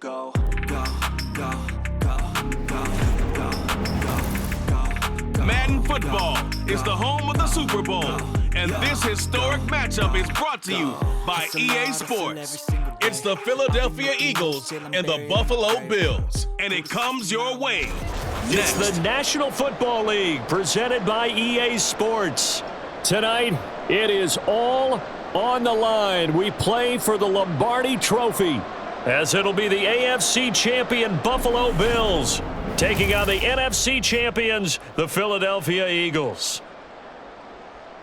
Go, go, go, go, go, go, go, go. Madden Football is the home of the Super Bowl, and this historic matchup is brought to you by EA Sports. It's the Philadelphia Eagles and the Buffalo Bills, and it comes your way. It's the National Football League presented by EA Sports. Tonight, it is all on the line. We play for the Lombardi Trophy, as it'll be the AFC champion Buffalo Bills taking on the NFC champions, the Philadelphia Eagles.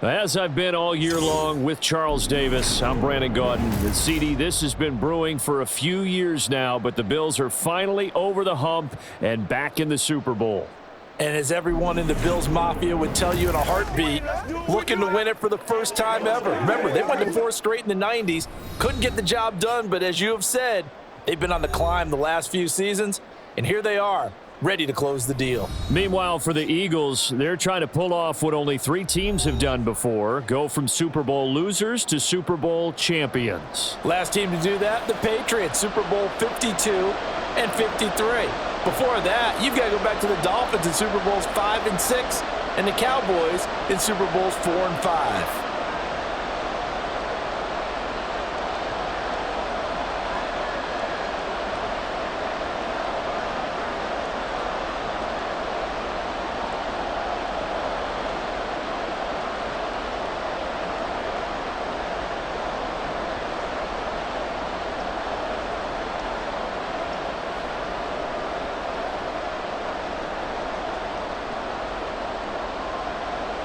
As I've been all year long with Charles Davis, I'm Brandon Gaudin. And CD, this has been brewing for a few years now, but the Bills are finally over the hump and back in the Super Bowl. And as everyone in the Bills Mafia would tell you in a heartbeat, looking to win it for the first time ever. Remember, they went to 4 straight in the 90s, couldn't get the job done, but as you have said, they've been on the climb the last few seasons, and here they are, ready to close the deal. Meanwhile, for the Eagles, they're trying to pull off what only 3 teams have done before, go from Super Bowl losers to Super Bowl champions. Last team to do that, the Patriots, Super Bowl 52 and 53. Before that, you've got to go back to the Dolphins in Super Bowls 5 and 6, and the Cowboys in Super Bowls 4 and 5.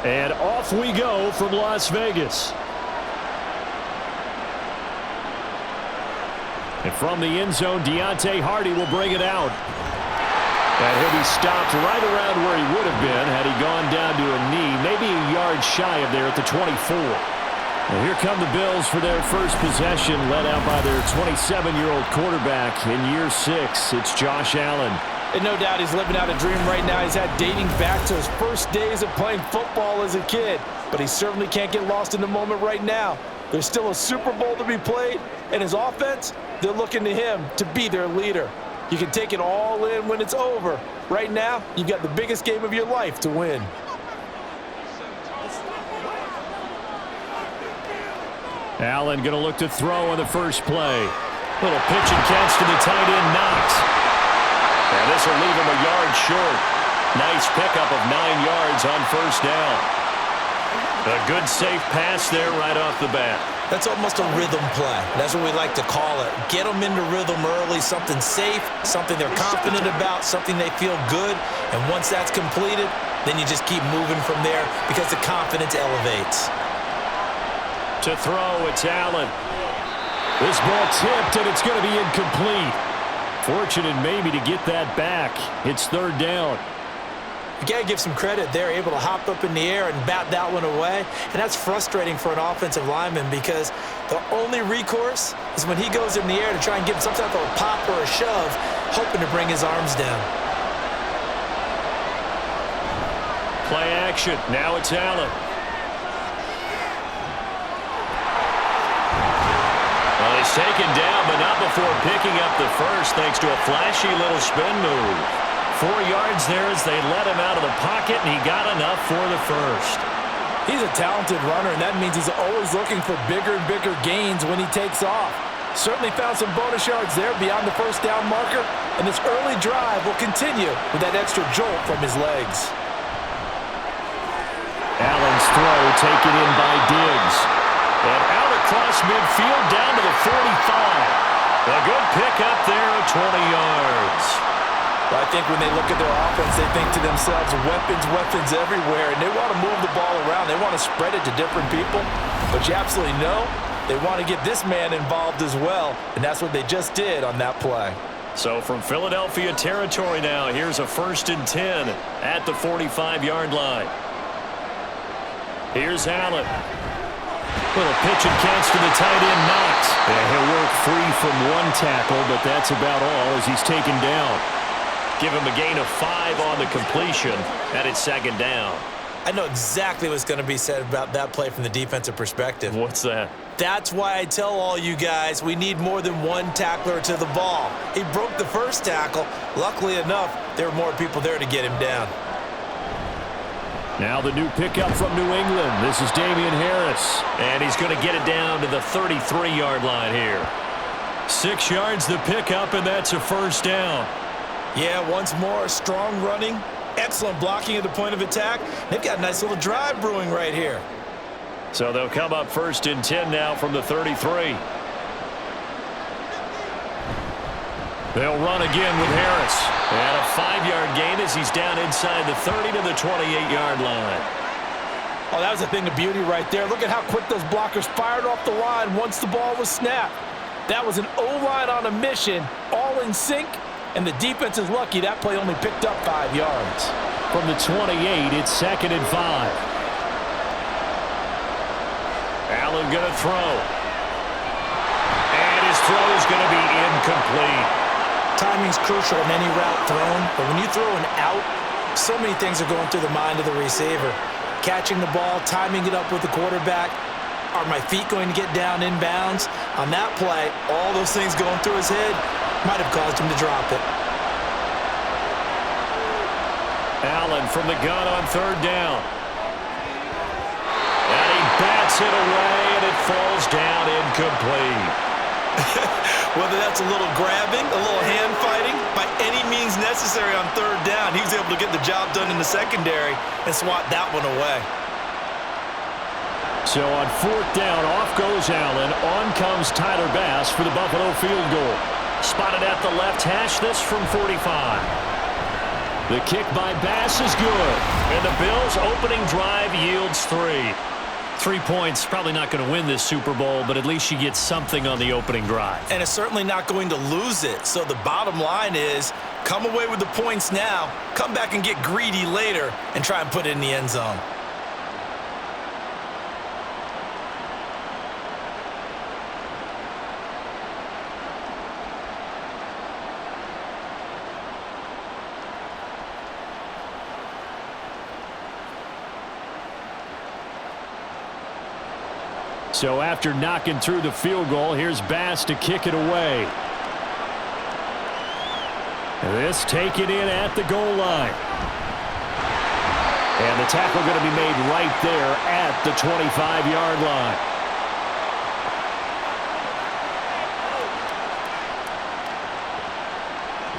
And off we go from Las Vegas. And from the end zone, Deontay Hardy will bring it out. And he'll be stopped right around where he would have been had he gone down to a knee, maybe a yard shy of there at the 24. And here come the Bills for their first possession, led out by their 27-year-old quarterback in year 6. It's Josh Allen. And no doubt he's living out a dream right now. He's had dating back to his first days of playing football as a kid. But he certainly can't get lost in the moment right now. There's still a Super Bowl to be played, and his offense, they're looking to him to be their leader. You can take it all in when it's over. Right now, you've got the biggest game of your life to win. Allen going to look to throw on the first play. Little pitch and catch to the tight end, Knox. And this will leave him a yard short. Nice pickup of 9 yards on first down. A good safe pass there right off the bat. That's almost a rhythm play. That's what we like to call it. Get them into rhythm early, something safe, something they're confident about, something they feel good. And once that's completed, then you just keep moving from there because the confidence elevates. To throw, it's Allen. This ball tipped, and it's going to be incomplete. Fortunate maybe to get that back. It's third down. You got to give some credit. They're able to hop up in the air and bat that one away. And that's frustrating for an offensive lineman because the only recourse is when he goes in the air to try and get some type of a pop or a shove, hoping to bring his arms down. Play action. Now it's Allen. Well, he's taken down, but not before picking up the first, thanks to a flashy little spin move. 4 yards there as they let him out of the pocket, and he got enough for the first. He's a talented runner, and that means he's always looking for bigger and bigger gains when he takes off. Certainly found some bonus yards there beyond the first down marker, and this early drive will continue with that extra jolt from his legs. Allen's throw taken in by Diggs. And out across midfield down to the 45. A good pickup there of 20 yards. Well, I think when they look at their offense, they think to themselves, weapons everywhere, and they want to move the ball around. They want to spread it to different people. But you absolutely know they want to get this man involved as well, and that's what they just did on that play. So from Philadelphia territory now, here's a 1st and 10 at the 45-yard line. Here's Allen. Little pitch and catch to the tight end, Knox. Yeah, he'll work free from one tackle, but that's about all as he's taken down. Give him a gain of 5 on the completion, and it's 2nd down. I know exactly what's going to be said about that play from the defensive perspective. What's that? That's why I tell all you guys we need more than one tackler to the ball. He broke the first tackle. Luckily enough, there were more people there to get him down. Now the new pickup from New England. This is Damian Harris. And he's going to get it down to the 33-yard line here. 6 yards the pickup, and that's a first down. Yeah, once more, strong running, excellent blocking at the point of attack. They've got a nice little drive brewing right here. So they'll come up 1st and 10 now from the 33. They'll run again with Harris. And a 5-yard gain as he's down inside the 30 to the 28-yard line. Oh, that was a thing of beauty right there. Look at how quick those blockers fired off the line once the ball was snapped. That was an O-line on a mission, all in sync, and the defense is lucky that play only picked up 5 yards. From the 28, it's 2nd and 5. Allen going to throw. And his throw is going to be incomplete. Timing's crucial in any route thrown, but when you throw an out, so many things are going through the mind of the receiver. Catching the ball, timing it up with the quarterback. Are my feet going to get down inbounds? On that play, all those things going through his head might have caused him to drop it. Allen from the gun on 3rd down. And he bats it away, and it falls down incomplete. Whether that's a little grabbing, a little hand fighting, by any means necessary on 3rd down, he was able to get the job done in the secondary and swat that one away. So on 4th down, off goes Allen. On comes Tyler Bass for the Buffalo field goal. Spotted at the left hash, this from 45. The kick by Bass is good. And the Bills' opening drive yields 3. 3 points, probably not going to win this Super Bowl, but at least you get something on the opening drive. And it's certainly not going to lose it. So the bottom line is, come away with the points now, come back and get greedy later, and try and put it in the end zone. So after knocking through the field goal, here's Bass to kick it away. This taken in at the goal line. And the tackle going to be made right there at the 25-yard line.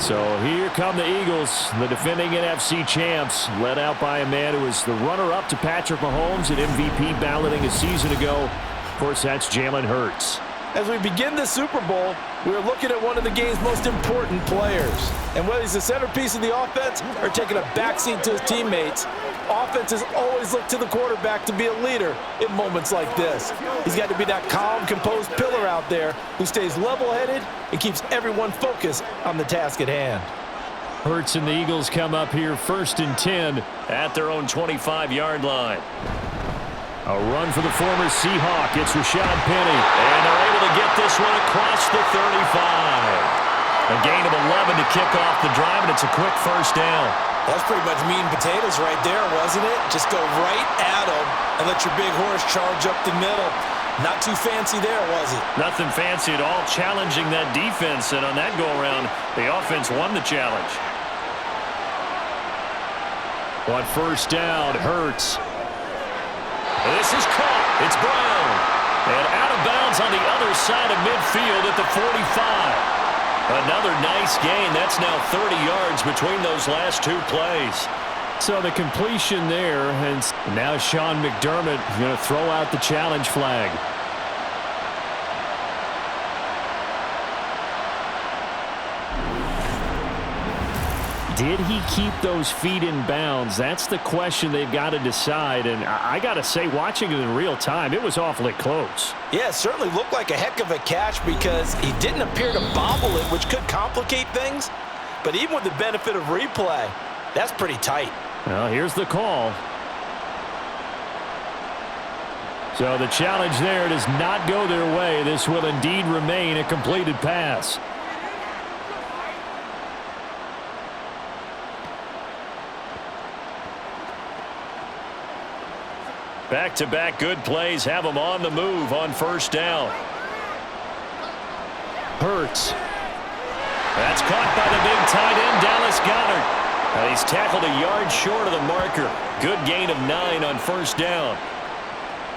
So here come the Eagles, the defending NFC champs, led out by a man who was the runner-up to Patrick Mahomes at MVP balloting a season ago. Of course, that's Jalen Hurts. As we begin the Super Bowl, we're looking at one of the game's most important players. And whether he's the centerpiece of the offense or taking a backseat to his teammates, offenses always look to the quarterback to be a leader in moments like this. He's got to be that calm, composed pillar out there who stays level-headed and keeps everyone focused on the task at hand. Hurts and the Eagles come up here 1st and 10 at their own 25-yard line. A run for the former Seahawk. It's Rashad Penny. And they're able to get this one across the 35. A gain of 11 to kick off the drive, and it's a quick first down. That's pretty much meat and potatoes right there, wasn't it? Just go right at them and let your big horse charge up the middle. Not too fancy there, was it? Nothing fancy at all, challenging that defense. And on that go-around, the offense won the challenge. On 1st down, Hurts. This is caught. It's Brown. And out of bounds on the other side of midfield at the 45. Another nice gain. That's now 30 yards between those last 2 plays. So the completion there, and now Sean McDermott going to throw out the challenge flag. Did he keep those feet in bounds? That's the question they've got to decide. And I got to say, watching it in real time, it was awfully close. Yeah, it certainly looked like a heck of a catch because he didn't appear to bobble it, which could complicate things. But even with the benefit of replay, that's pretty tight. Well, here's the call. So the challenge there does not go their way. This will indeed remain a completed pass. Back-to-back good plays have them on the move on first down. Hurts. That's caught by the big tight end, Dallas Goedert. And he's tackled a yard short of the marker. Good gain of 9 on first down.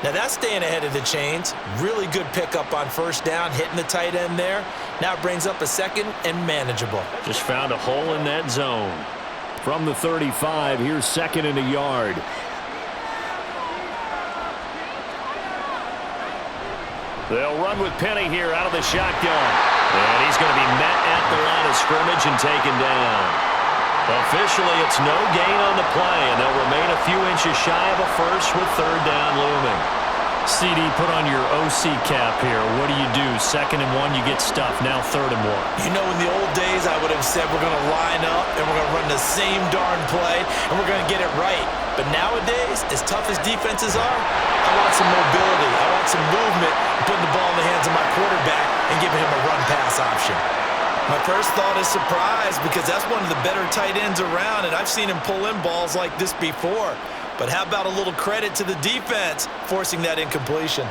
Now that's staying ahead of the chains. Really good pickup on first down, hitting the tight end there. Now it brings up a second and manageable. Just found a hole in that zone. From the 35, here's second and a yard. They'll run with Penny here out of the shotgun. And he's going to be met at the line of scrimmage and taken down. Officially, it's no gain on the play, and they'll remain a few inches shy of a first with third down looming. CD, put on your OC cap here. What do? Second and 1, you get stuffed. Now third and 1. You know, in the old days, I would have said we're going to line up and we're going to run the same darn play and we're going to get it right. But nowadays, as tough as defenses are, I want some mobility. I want some movement, putting the ball in the hands of my quarterback and giving him a run-pass option. My first thought is surprise because that's one of the better tight ends around, and I've seen him pull in balls like this before. But how about a little credit to the defense forcing that incompletion?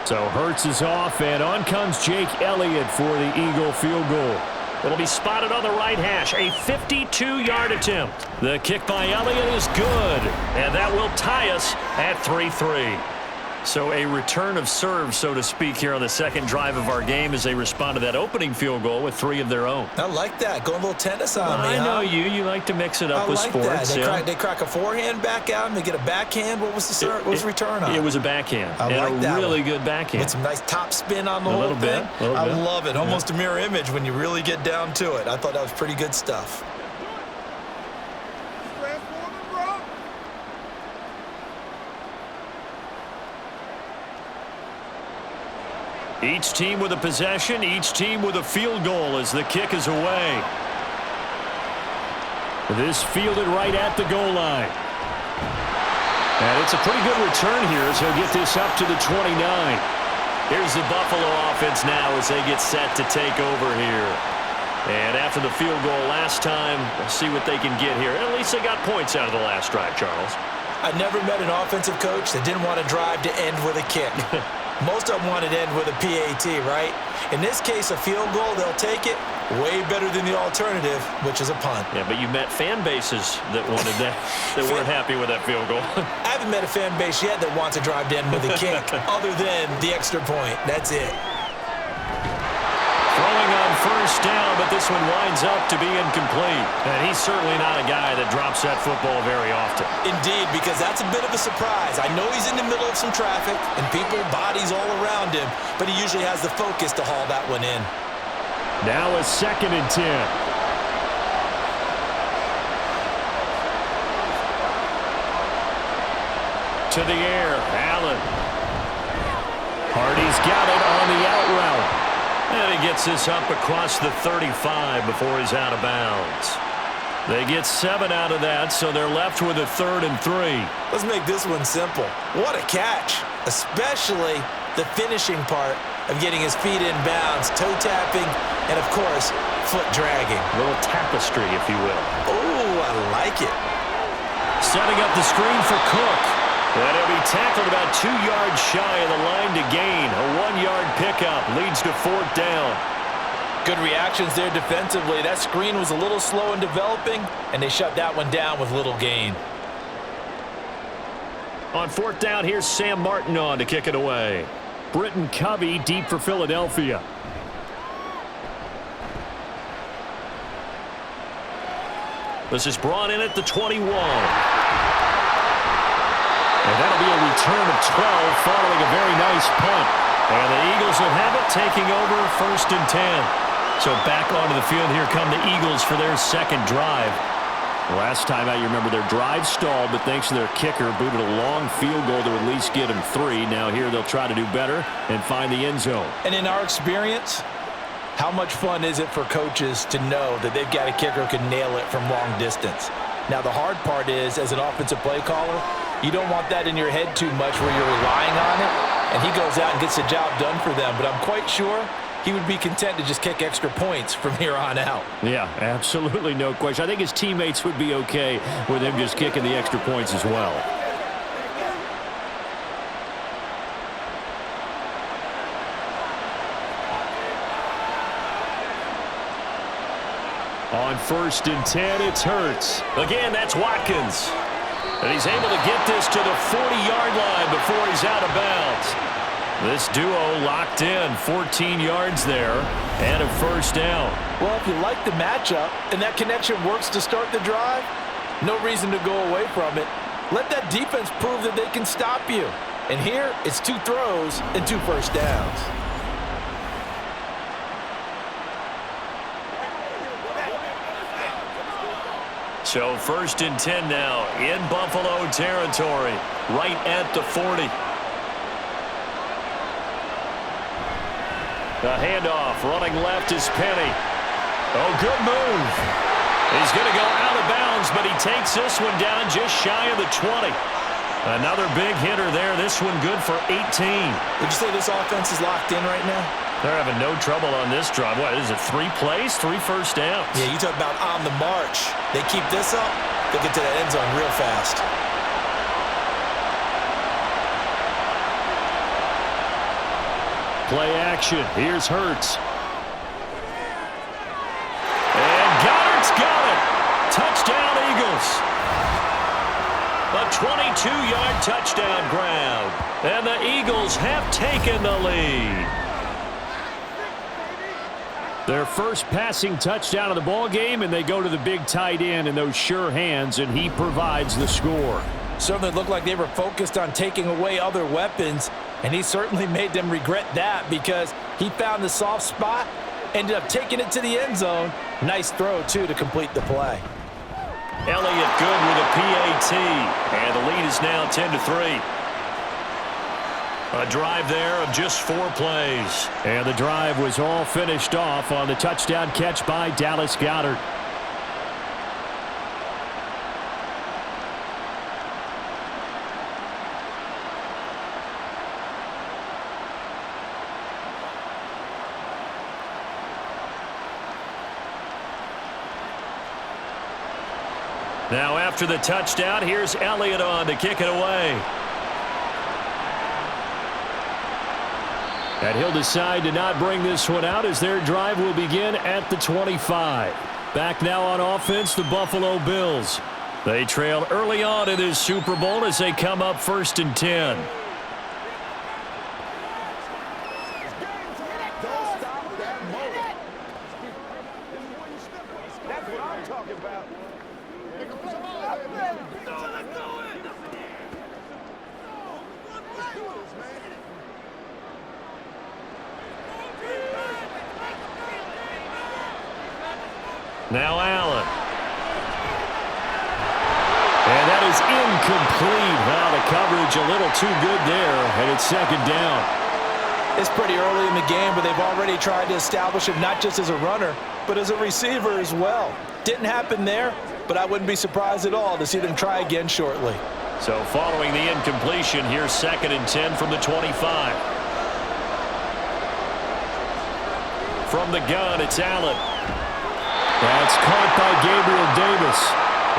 So Hurts is off, and on comes Jake Elliott for the Eagle field goal. It'll be spotted on the right hash, a 52-yard attempt. The kick by Elliott is good, and that will tie us at 3-3. So a return of serve, so to speak, here on the second drive of our game as they respond to that opening field goal with 3 of their own. I like that. Going a little tennis on me, I know you like to mix it up with like sports. That. They crack a forehand back out and they get a backhand. What was the return on? It was a backhand. I like that. Really good backhand. With some nice top spin on the whole thing. I love it. Almost a mirror image when you really get down to it. I thought that was pretty good stuff. Each team with a possession, each team with a field goal as the kick is away. This fielded right at the goal line. And it's a pretty good return here as he'll get this up to the 29. Here's the Buffalo offense now as they get set to take over here. And after the field goal last time, we'll see what they can get here. At least they got points out of the last drive, Charles. I never met an offensive coach that didn't want to drive to end with a kick. Most of them want to end with a PAT, right? In this case, a field goal, they'll take it. Way better than the alternative, which is a punt. Yeah, but you met fan bases that wanted that, that weren't happy with that field goal. I haven't met a fan base yet that wants to drive to end with a kick, other than the extra point. That's it. Throwing on first down, but this one winds up to be incomplete. And he's certainly not a guy that drops that football very often. Indeed, because that's a bit of a surprise. I know he's in the middle of some traffic and people, bodies all around him, but he usually has the focus to haul that one in. Now a 2nd and 10. To the air, Allen. Hardy's got it on the out route. And he gets this up across the 35 before he's out of bounds. They get 7 out of that, so they're left with a 3rd and 3. Let's make this one simple. What a catch, especially the finishing part of getting his feet in bounds, toe tapping, and of course, foot dragging. A little tapestry, if you will. Oh, I like it. Setting up the screen for Cook. And he'll be tackled about 2 yards shy of the line to gain. A 1-yard pickup leads to 4th down. Good reactions there defensively. That screen was a little slow in developing, and they shut that one down with little gain. On 4th down, here's Sam Martin on to kick it away. Britton Covey deep for Philadelphia. This is brought in at the 21. And that'll be a return of 12 following a very nice punt. And the Eagles will have it, taking over 1st and 10. So back onto the field, here come the Eagles for their 2nd drive. Last time out, you remember their drive stalled, but thanks to their kicker, booted a long field goal to at least get them 3. Now here they'll try to do better and find the end zone. And in our experience, how much fun is it for coaches to know that they've got a kicker who can nail it from long distance? Now the hard part is, as an offensive play caller, you don't want that in your head too much where you're relying on it, and he goes out and gets the job done for them. But I'm quite sure he would be content to just kick extra points from here on out. Yeah, absolutely no question. I think his teammates would be okay with him just kicking the extra points as well. On 1st and 10, it's Hurts. Again, that's Watkins. And he's able to get this to the 40-yard line before he's out of bounds. This duo locked in, 14 yards there, and a first down. Well, if you like the matchup and that connection works to start the drive, no reason to go away from it. Let that defense prove that they can stop you. And here, it's 2 throws and 2 first downs. So 1st and 10 now in Buffalo territory, right at the 40. The handoff, running left is Penny. Oh, good move. He's going to go out of bounds, but he takes this one down just shy of the 20. Another big hitter there. This one good for 18. Would you say this offense is locked in right now? They're having no trouble on this drive. What is it, 3 plays, 3 first downs? Yeah, you talk about on the march. They keep this up, they'll get to the end zone real fast. Play action. Here's Hurts. And Goddard's got it. Touchdown, Eagles. A 22-yard touchdown grab. And the Eagles have taken the lead. Their first passing touchdown of the ball game, and they go to the big tight end in those sure hands, and he provides the score. Certainly looked like they were focused on taking away other weapons, and he certainly made them regret that because he found the soft spot, ended up taking it to the end zone. Nice throw, too, to complete the play. Elliott good with a PAT, and the lead is now 10-3. A drive there of just 4 plays. And the drive was all finished off on the touchdown catch by Dallas Goedert. Now after the touchdown, here's Elliott on to kick it away. And he'll decide to not bring this one out as their drive will begin at the 25. Back now on offense, the Buffalo Bills. They trailed early on in this Super Bowl as they come up 1st and 10. Now Allen. And that is incomplete. Wow, the coverage a little too good there, and it's 2nd down. It's pretty early in the game, but they've already tried to establish him not just as a runner, but as a receiver as well. Didn't happen there, but I wouldn't be surprised at all to see them try again shortly. So following the incompletion, here's 2nd and 10 from the 25. From the gun, it's Allen. That's caught by Gabriel Davis.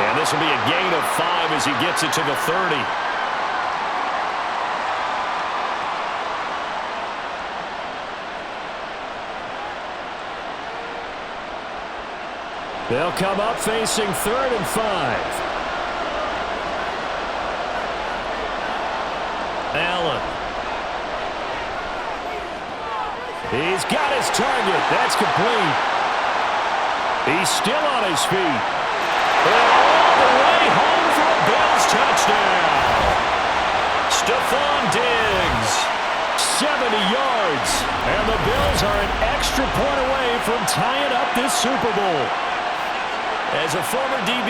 And this will be a gain of 5 as he gets it to the 30. They'll come up facing 3rd and 5. Allen. He's got his target. That's complete. He's still on his feet. And all the way home for a Bills touchdown. Stephon Diggs, 70 yards. And the Bills are an extra point away from tying up this Super Bowl. As a former DB,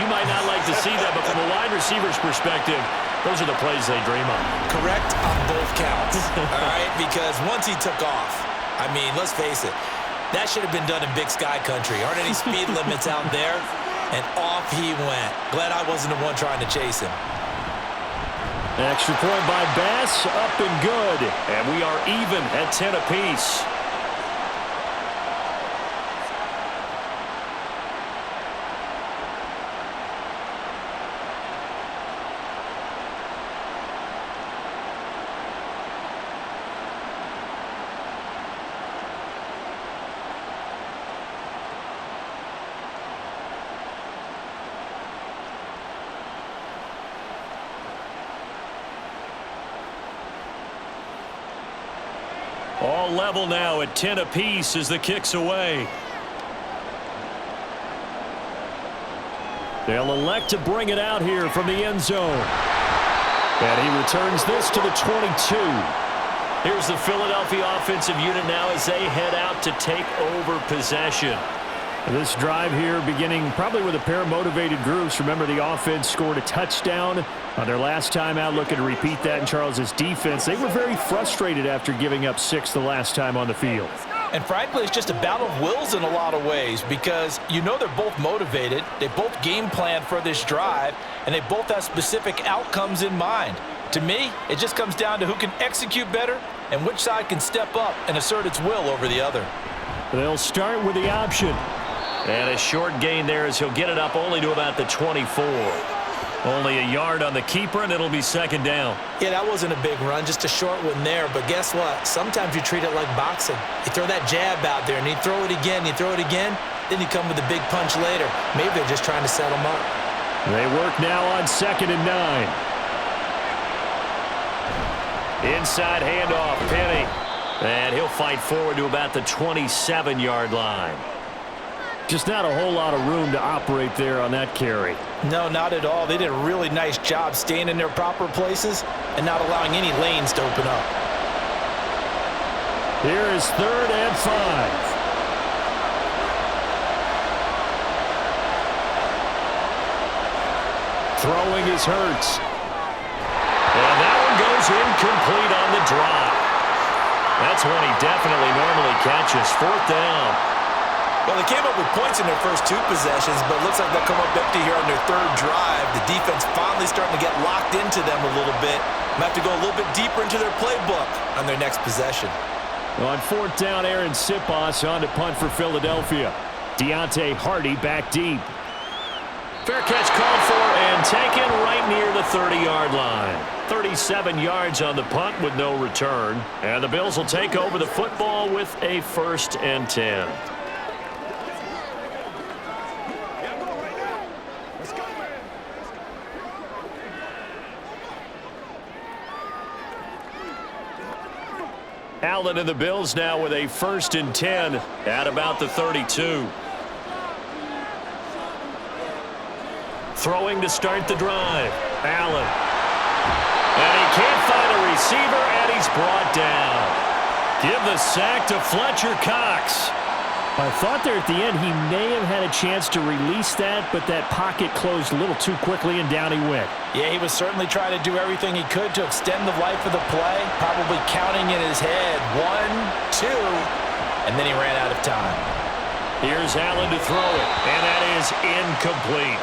you might not like to see that, but from a wide receiver's perspective, those are the plays they dream of. Correct on both counts, all right? Because once he took off, I mean, let's face it, that should have been done in Big Sky Country. Aren't any speed limits out there? And off he went. Glad I wasn't the one trying to chase him. Extra point by Bass, up and good. And we are even at 10 apiece. level now at 10 apiece as the kick's away. They'll elect to bring it out here from the end zone. And he returns this to the 22. Here's the Philadelphia offensive unit now as they head out to take over possession. This drive here beginning probably with a pair of motivated groups. Remember, the offense scored a touchdown on their last time out, looking to repeat that in Charles's defense. They were very frustrated after giving up 6 the last time on the field. And frankly, it's just a battle of wills in a lot of ways because you know they're both motivated. They both game plan for this drive, and they both have specific outcomes in mind. To me, it just comes down to who can execute better and which side can step up and assert its will over the other. They'll start with the option. And a short gain there as he'll get it up only to about the 24. Only a yard on the keeper, and it'll be second down. Yeah, that wasn't a big run, just a short one there. But guess what? Sometimes you treat it like boxing. You throw that jab out there, and you throw it again, then you come with a big punch later. Maybe they're just trying to set them up. They work now on 2nd and 9. Inside handoff, Penny. And he'll fight forward to about the 27-yard line. Just not a whole lot of room to operate there on that carry. No, not at all. They did a really nice job staying in their proper places and not allowing any lanes to open up. Here is 3rd and 5. Throwing is Hurts. And that one goes incomplete on the drop. That's one he definitely normally catches. 4th down. Well, they came up with points in their first 2 possessions, but it looks like they'll come up empty here on their 3rd drive. The defense finally starting to get locked into them a little bit. Might have to go a little bit deeper into their playbook on their next possession. On 4th down, Aaron Sipos on to punt for Philadelphia. Deontay Hardy back deep. Fair catch called for and taken right near the 30-yard line. 37 yards on the punt with no return. And the Bills will take over the football with a 1st and 10. Allen and the Bills now with a 1st and 10 at about the 32. Throwing to start the drive. Allen. And he can't find a receiver, and he's brought down. Give the sack to Fletcher Cox. I thought there at the end he may have had a chance to release that, but that pocket closed a little too quickly, and down he went. Yeah, he was certainly trying to do everything he could to extend the life of the play, probably counting in his head 1, 2, and then he ran out of time. Here's Allen to throw it, and that is incomplete.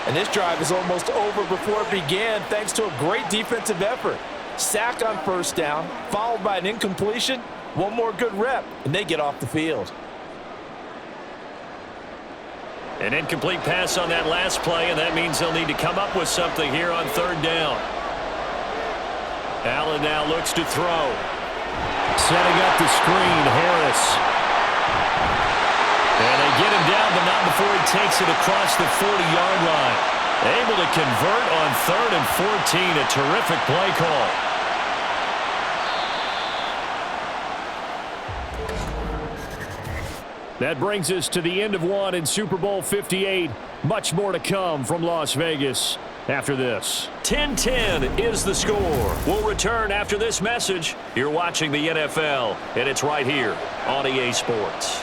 And this drive is almost over before it began thanks to a great defensive effort. Sack on 1st down, followed by an incompletion, one more good rep, and they get off the field. An incomplete pass on that last play, and that means they'll need to come up with something here on 3rd down. Allen now looks to throw. Setting up the screen, Harris. And they get him down, but not before he takes it across the 40-yard line. Able to convert on 3rd and 14, a terrific play call. That brings us to the end of one in Super Bowl 58. Much more to come from Las Vegas after this. 10-10 is the score. We'll return after this message. You're watching the NFL, and it's right here on EA Sports.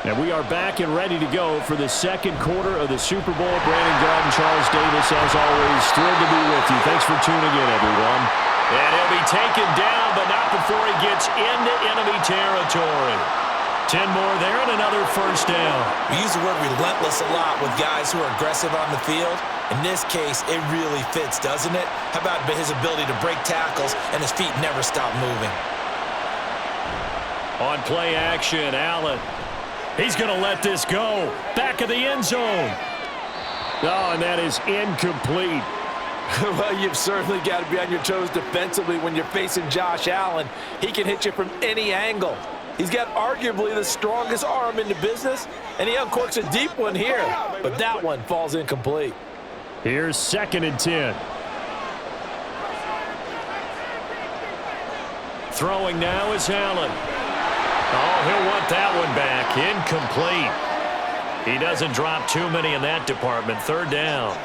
And we are back and ready to go for the 2nd quarter of the Super Bowl. Brandon Garden, Charles Davis, as always, thrilled to be with you. Thanks for tuning in, everyone. And he'll be taken down, but not before he gets into enemy territory. 10 more there and another 1st down. We use the word relentless a lot with guys who are aggressive on the field. In this case, it really fits, doesn't it? How about his ability to break tackles and his feet never stop moving? On play action, Allen. He's going to let this go. Back of the end zone. Oh, and that is incomplete. Well, you've certainly got to be on your toes defensively when you're facing Josh Allen. He can hit you from any angle. He's got arguably the strongest arm in the business, and he uncorks a deep one here. But that one falls incomplete. Here's 2nd and 10. Throwing now is Allen. Oh, he'll want that one back. Incomplete. He doesn't drop too many in that department. Third down.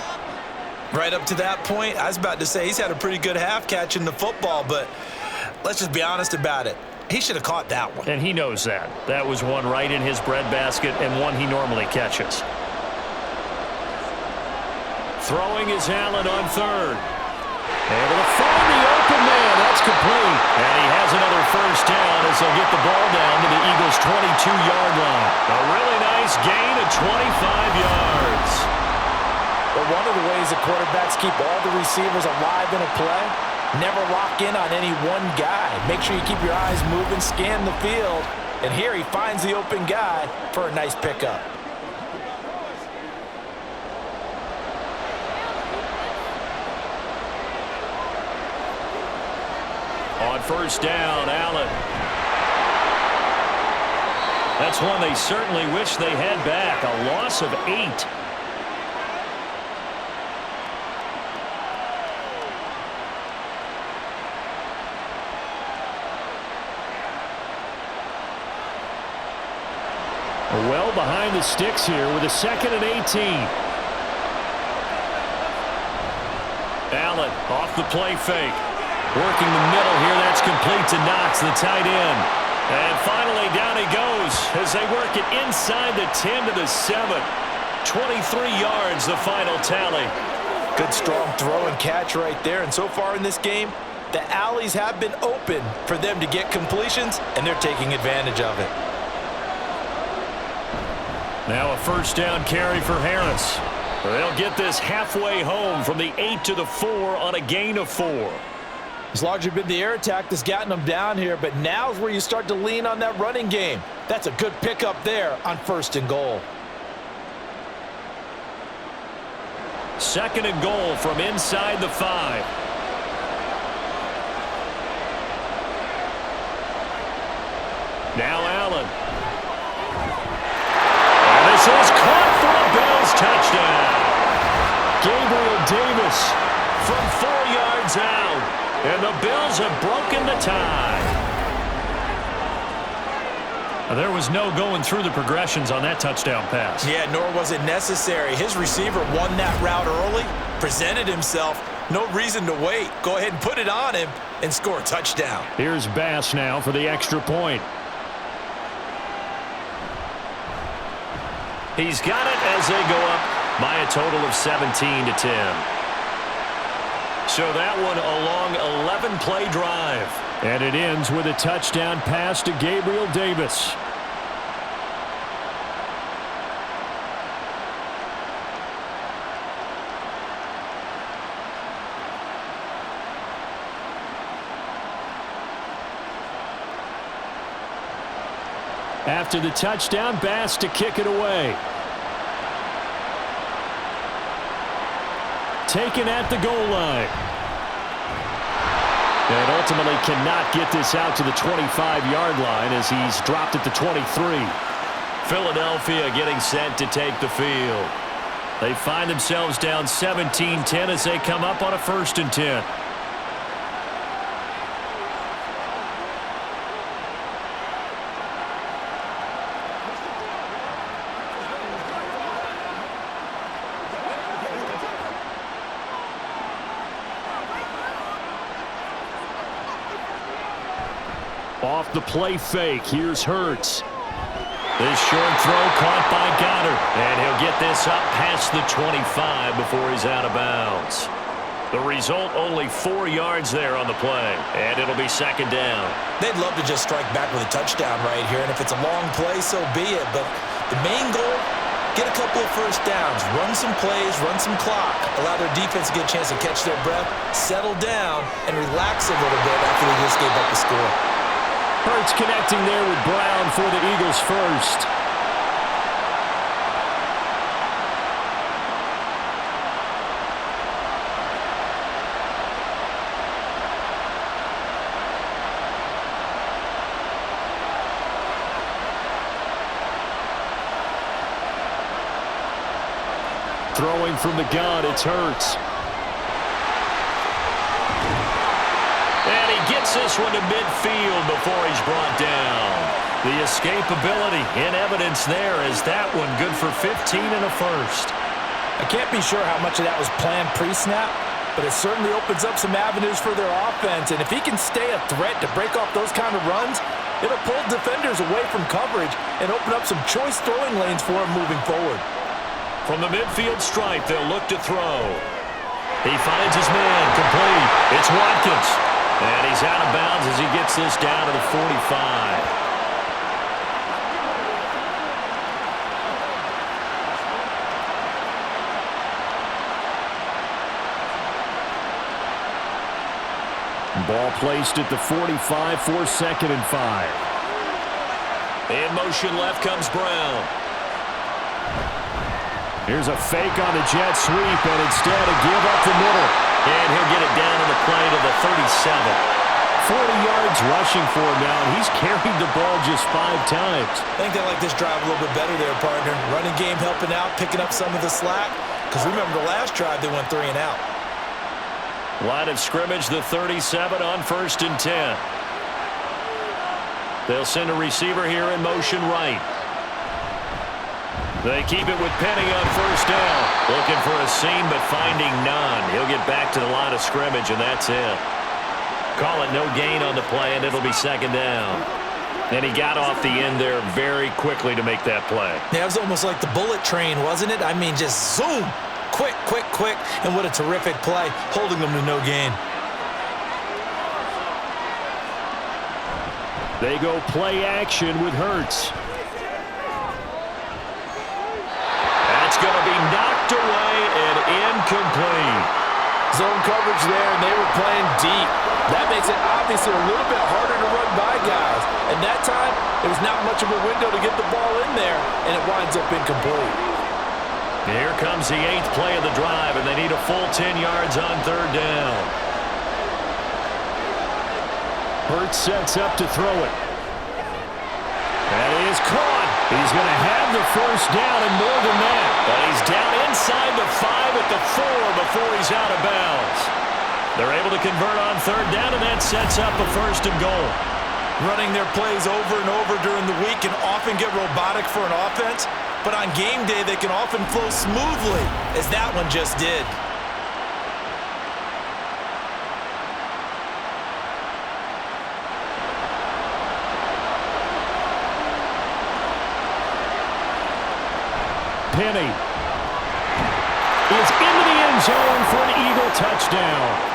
Right up to that point, I was about to say he's had a pretty good half catching the football, but let's just be honest about it. He should have caught that one. And he knows that. That was one right in his breadbasket and one he normally catches. Throwing is Allen on third. Able to find the open man. That's complete. And he has another first down as they'll get the ball down to the Eagles' 22-yard line. A really nice gain of 25 yards. But one of the ways that quarterbacks keep all the receivers alive in a play, never lock in on any one guy. Make sure you keep your eyes moving, scan the field. And here he finds the open guy for a nice pickup. On first down, Allen. That's one they certainly wish they had back. A loss of 8. Well behind the sticks here with a 2nd and 18. Allen off the play fake. Working the middle here. That's complete to Knox, the tight end. And finally down he goes as they work it inside the 10 to the 7. 23 yards the final tally. Good strong throw and catch right there. And so far in this game, the alleys have been open for them to get completions, and they're taking advantage of it. Now a first down carry for Harris. They'll get this halfway home from the 8 to the 4 on a gain of 4. It's largely been the air attack that's gotten them down here, but now's where you start to lean on that running game. That's a good pickup there on 1st and goal. 2nd and goal from inside the 5. Now Allen. And this is caught for a Bills touchdown. Gabriel Davis from 4 yards out. And the Bills have broken the tie. There was no going through the progressions on that touchdown pass. Yeah, nor was it necessary. His receiver won that route early, presented himself. No reason to wait. Go ahead and put it on him and score a touchdown. Here's Bass now for the extra point. He's got it as they go up by a total of 17 to 10. So that one a long 11-play drive. And it ends with a touchdown pass to Gabriel Davis. After the touchdown, Bass to kick it away. Taken at the goal line. And ultimately cannot get this out to the 25-yard line as he's dropped at the 23. Philadelphia getting set to take the field. They find themselves down 17-10 as they come up on a 1st and 10. Off the play fake, here's Hurts. This short throw caught by Goddard. And he'll get this up past the 25 before he's out of bounds. The result, only 4 yards there on the play. And it'll be 2nd down. They'd love to just strike back with a touchdown right here. And if it's a long play, so be it. But the main goal, get a couple of first downs. Run some plays, run some clock. Allow their defense to get a chance to catch their breath, settle down, and relax a little bit after they just gave up the score. Hurts connecting there with Brown for the Eagles first. Throwing from the gun, it's Hurts. And he gets this one to midfield before he's brought down. The escapability in evidence there as that one good for 15 and a first. I can't be sure how much of that was planned pre-snap, but it certainly opens up some avenues for their offense. And if he can stay a threat to break off those kind of runs, it'll pull defenders away from coverage and open up some choice throwing lanes for him moving forward. From the midfield stripe, they'll look to throw. He finds his man, complete. It's Watkins. And he's out of bounds as he gets this down to the 45. Ball placed at the 45 for 2nd and 5. In motion left comes Brown. Here's a fake on the jet sweep, and instead a give up the middle. And he'll get it down to the play to the 37. 40 yards rushing for him now, and he's carried the ball just 5 times. I think they like this drive a little bit better there, partner. Running game helping out, picking up some of the slack. Because remember the last drive, they went 3 and out. Line of scrimmage, the 37 on 1st and 10. They'll send a receiver here in motion right. They keep it with Penny on 1st down. Looking for a seam, but finding none. He'll get back to the line of scrimmage, and that's it. Call it no gain on the play, and it'll be 2nd down. And he got off the end there very quickly to make that play. Yeah, it was almost like the bullet train, wasn't it? I mean, just zoom. Quick, quick, quick. And what a terrific play, holding them to no gain. They go play action with Hurts. That's going to be knocked away and incomplete. Zone coverage there, and they were playing deep. That makes it obviously a little bit harder to run by guys. And that time, there was not much of a window to get the ball in there, and it winds up incomplete. Here comes the 8th play of the drive, and they need a full 10 yards on 3rd down. Hurts sets up to throw it. That is caught. He's going to have the 1st down and more than that. But he's down inside the 5 at the 4 before he's out of bounds. They're able to convert on 3rd down, and that sets up a 1st and goal. Running their plays over and over during the week can often get robotic for an offense, but on game day they can often flow smoothly, as that one just did. Penny is into the end zone for an Eagle touchdown.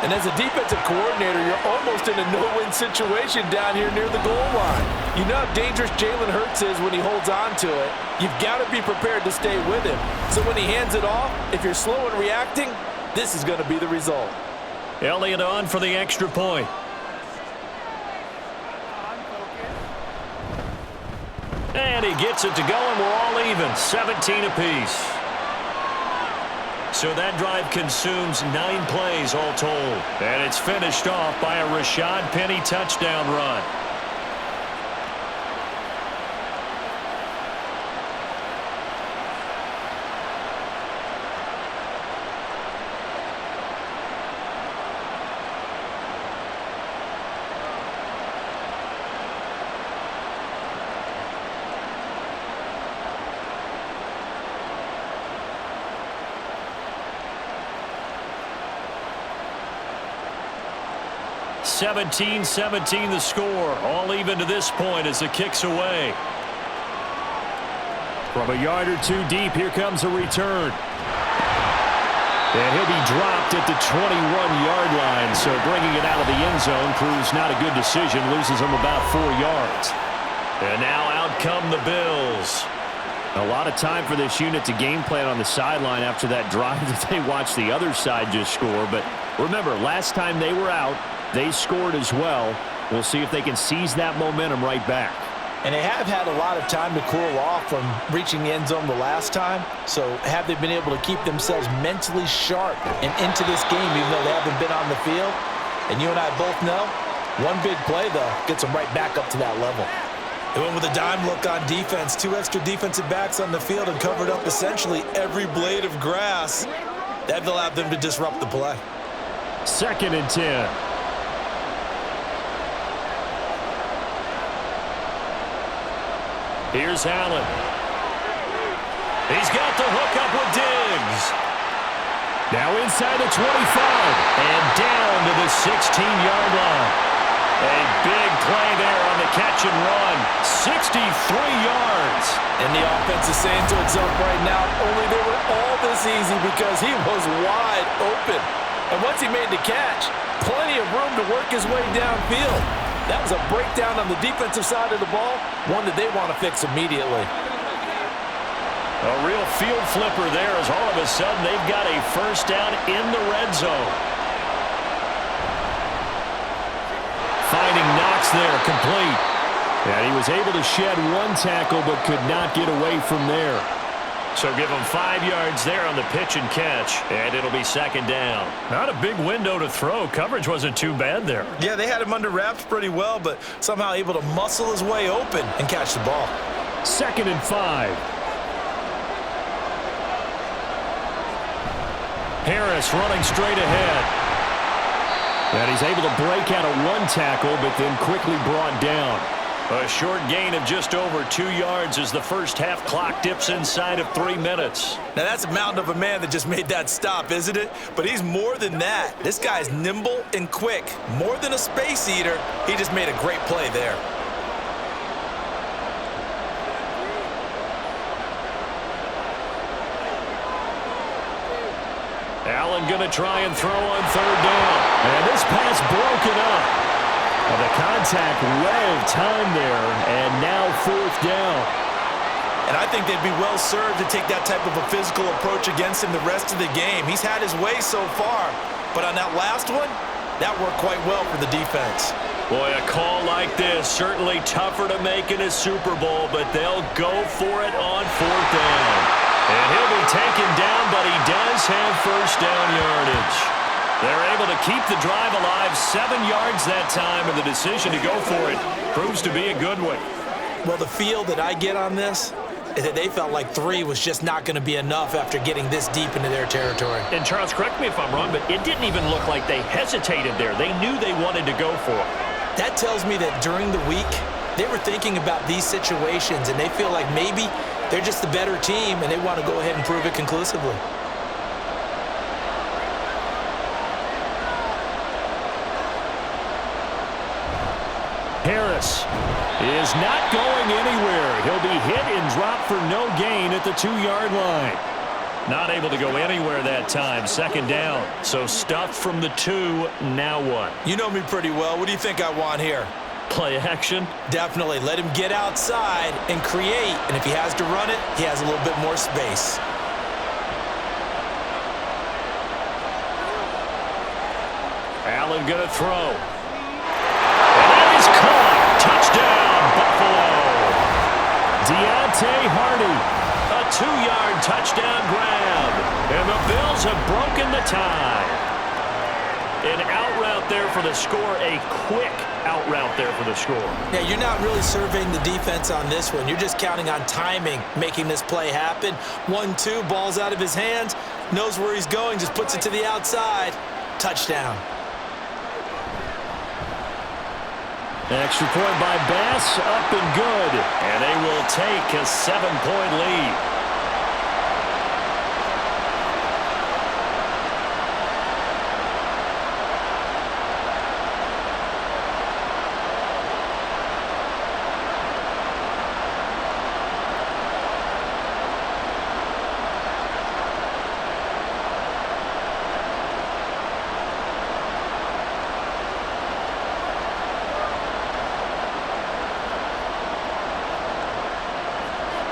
And as a defensive coordinator, you're almost in a no-win situation down here near the goal line. You know how dangerous Jalen Hurts is when he holds on to it. You've got to be prepared to stay with him. So when he hands it off, if you're slow in reacting, this is going to be the result. Elliott on for the extra point. And he gets it to go, and we're all even, 17 apiece. So that drive consumes 9 plays all told. And it's finished off by a Rashad Penny touchdown run. (17-17) the score. All even to this point as the kick's away. From a yard or 2 deep, here comes a return. And he'll be dropped at the 21-yard line, so bringing it out of the end zone proves not a good decision, loses him about 4 yards. And now out come the Bills. A lot of time for this unit to game plan on the sideline after that drive that they watched the other side just score. But remember, last time they were out, they scored as well. We'll see if they can seize that momentum right back. And they have had a lot of time to cool off from reaching the end zone the last time. So have they been able to keep themselves mentally sharp and into this game even though they haven't been on the field? And you and I both know, one big play, though, gets them right back up to that level. They went with a dime look on defense. 2 extra defensive backs on the field and covered up essentially every blade of grass. That allowed them to disrupt the play. 2nd and 10. Here's Allen. He's got the hook up with Diggs. Now inside the 25. And down to the 16-yard line. A big play there on the catch and run. 63 yards. And the offense is saying to itself right now, only they were all this easy because he was wide open. And once he made the catch, plenty of room to work his way downfield. That was a breakdown on the defensive side of the ball, one that they want to fix immediately. A real field flipper there as all of a sudden they've got a first down in the red zone. Finding Knox there, complete. And he was able to shed one tackle but could not get away from there. So give him 5 yards there on the pitch and catch, and it'll be second down. Not a big window to throw. Coverage wasn't too bad there. Yeah, they had him under wraps pretty well, but somehow able to muscle his way open and catch the ball. 2nd and 5. Harris running straight ahead. And he's able to break out of one tackle, but then quickly brought down. A short gain of just over 2 yards as the first half clock dips inside of 3 minutes. Now that's a mountain of a man that just made that stop, isn't it? But he's more than that. This guy's nimble and quick. More than a space eater, he just made a great play there. Allen going to try and throw on 3rd down. And this pass broken up. Well, the contact well timed there, and now 4th down. And I think they'd be well served to take that type of a physical approach against him the rest of the game. He's had his way so far, but on that last one, that worked quite well for the defense. Boy, a call like this, certainly tougher to make in a Super Bowl, but they'll go for it on 4th down. And he'll be taken down, but he does have first down yardage. They're able to keep the drive alive, 7 yards that time, and the decision to go for it proves to be a good one. Well, the feel that I get on this is that they felt like 3 was just not going to be enough after getting this deep into their territory. And Charles, correct me if I'm wrong, but it didn't even look like they hesitated there. They knew they wanted to go for it. That tells me that during the week, they were thinking about these situations, and they feel like maybe they're just the better team, and they want to go ahead and prove it conclusively. Harris is not going anywhere. He'll be hit and dropped for no gain at the 2-yard line. Not able to go anywhere that time. 2nd down. So stuffed from the 2. Now what? You know me pretty well. What do you think I want here? Play action? Definitely. Let him get outside and create. And if he has to run it, he has a little bit more space. Allen going to throw. Touchdown, Buffalo. Deontay Hardy. A 2-yard touchdown grab. And the Bills have broken the tie. An out route there for the score. A quick out route there for the score. Yeah, you're not really surveying the defense on this one. You're just counting on timing, making this play happen. 1-2, ball's out of his hands. Knows where he's going, just puts it to the outside. Touchdown. Extra point by Bass, up and good. And they will take a 7-point lead.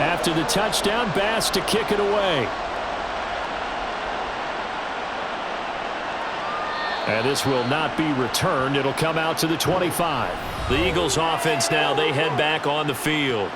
After the touchdown, Bass to kick it away. And this will not be returned. It'll come out to the 25. The Eagles offense now, they head back on the field.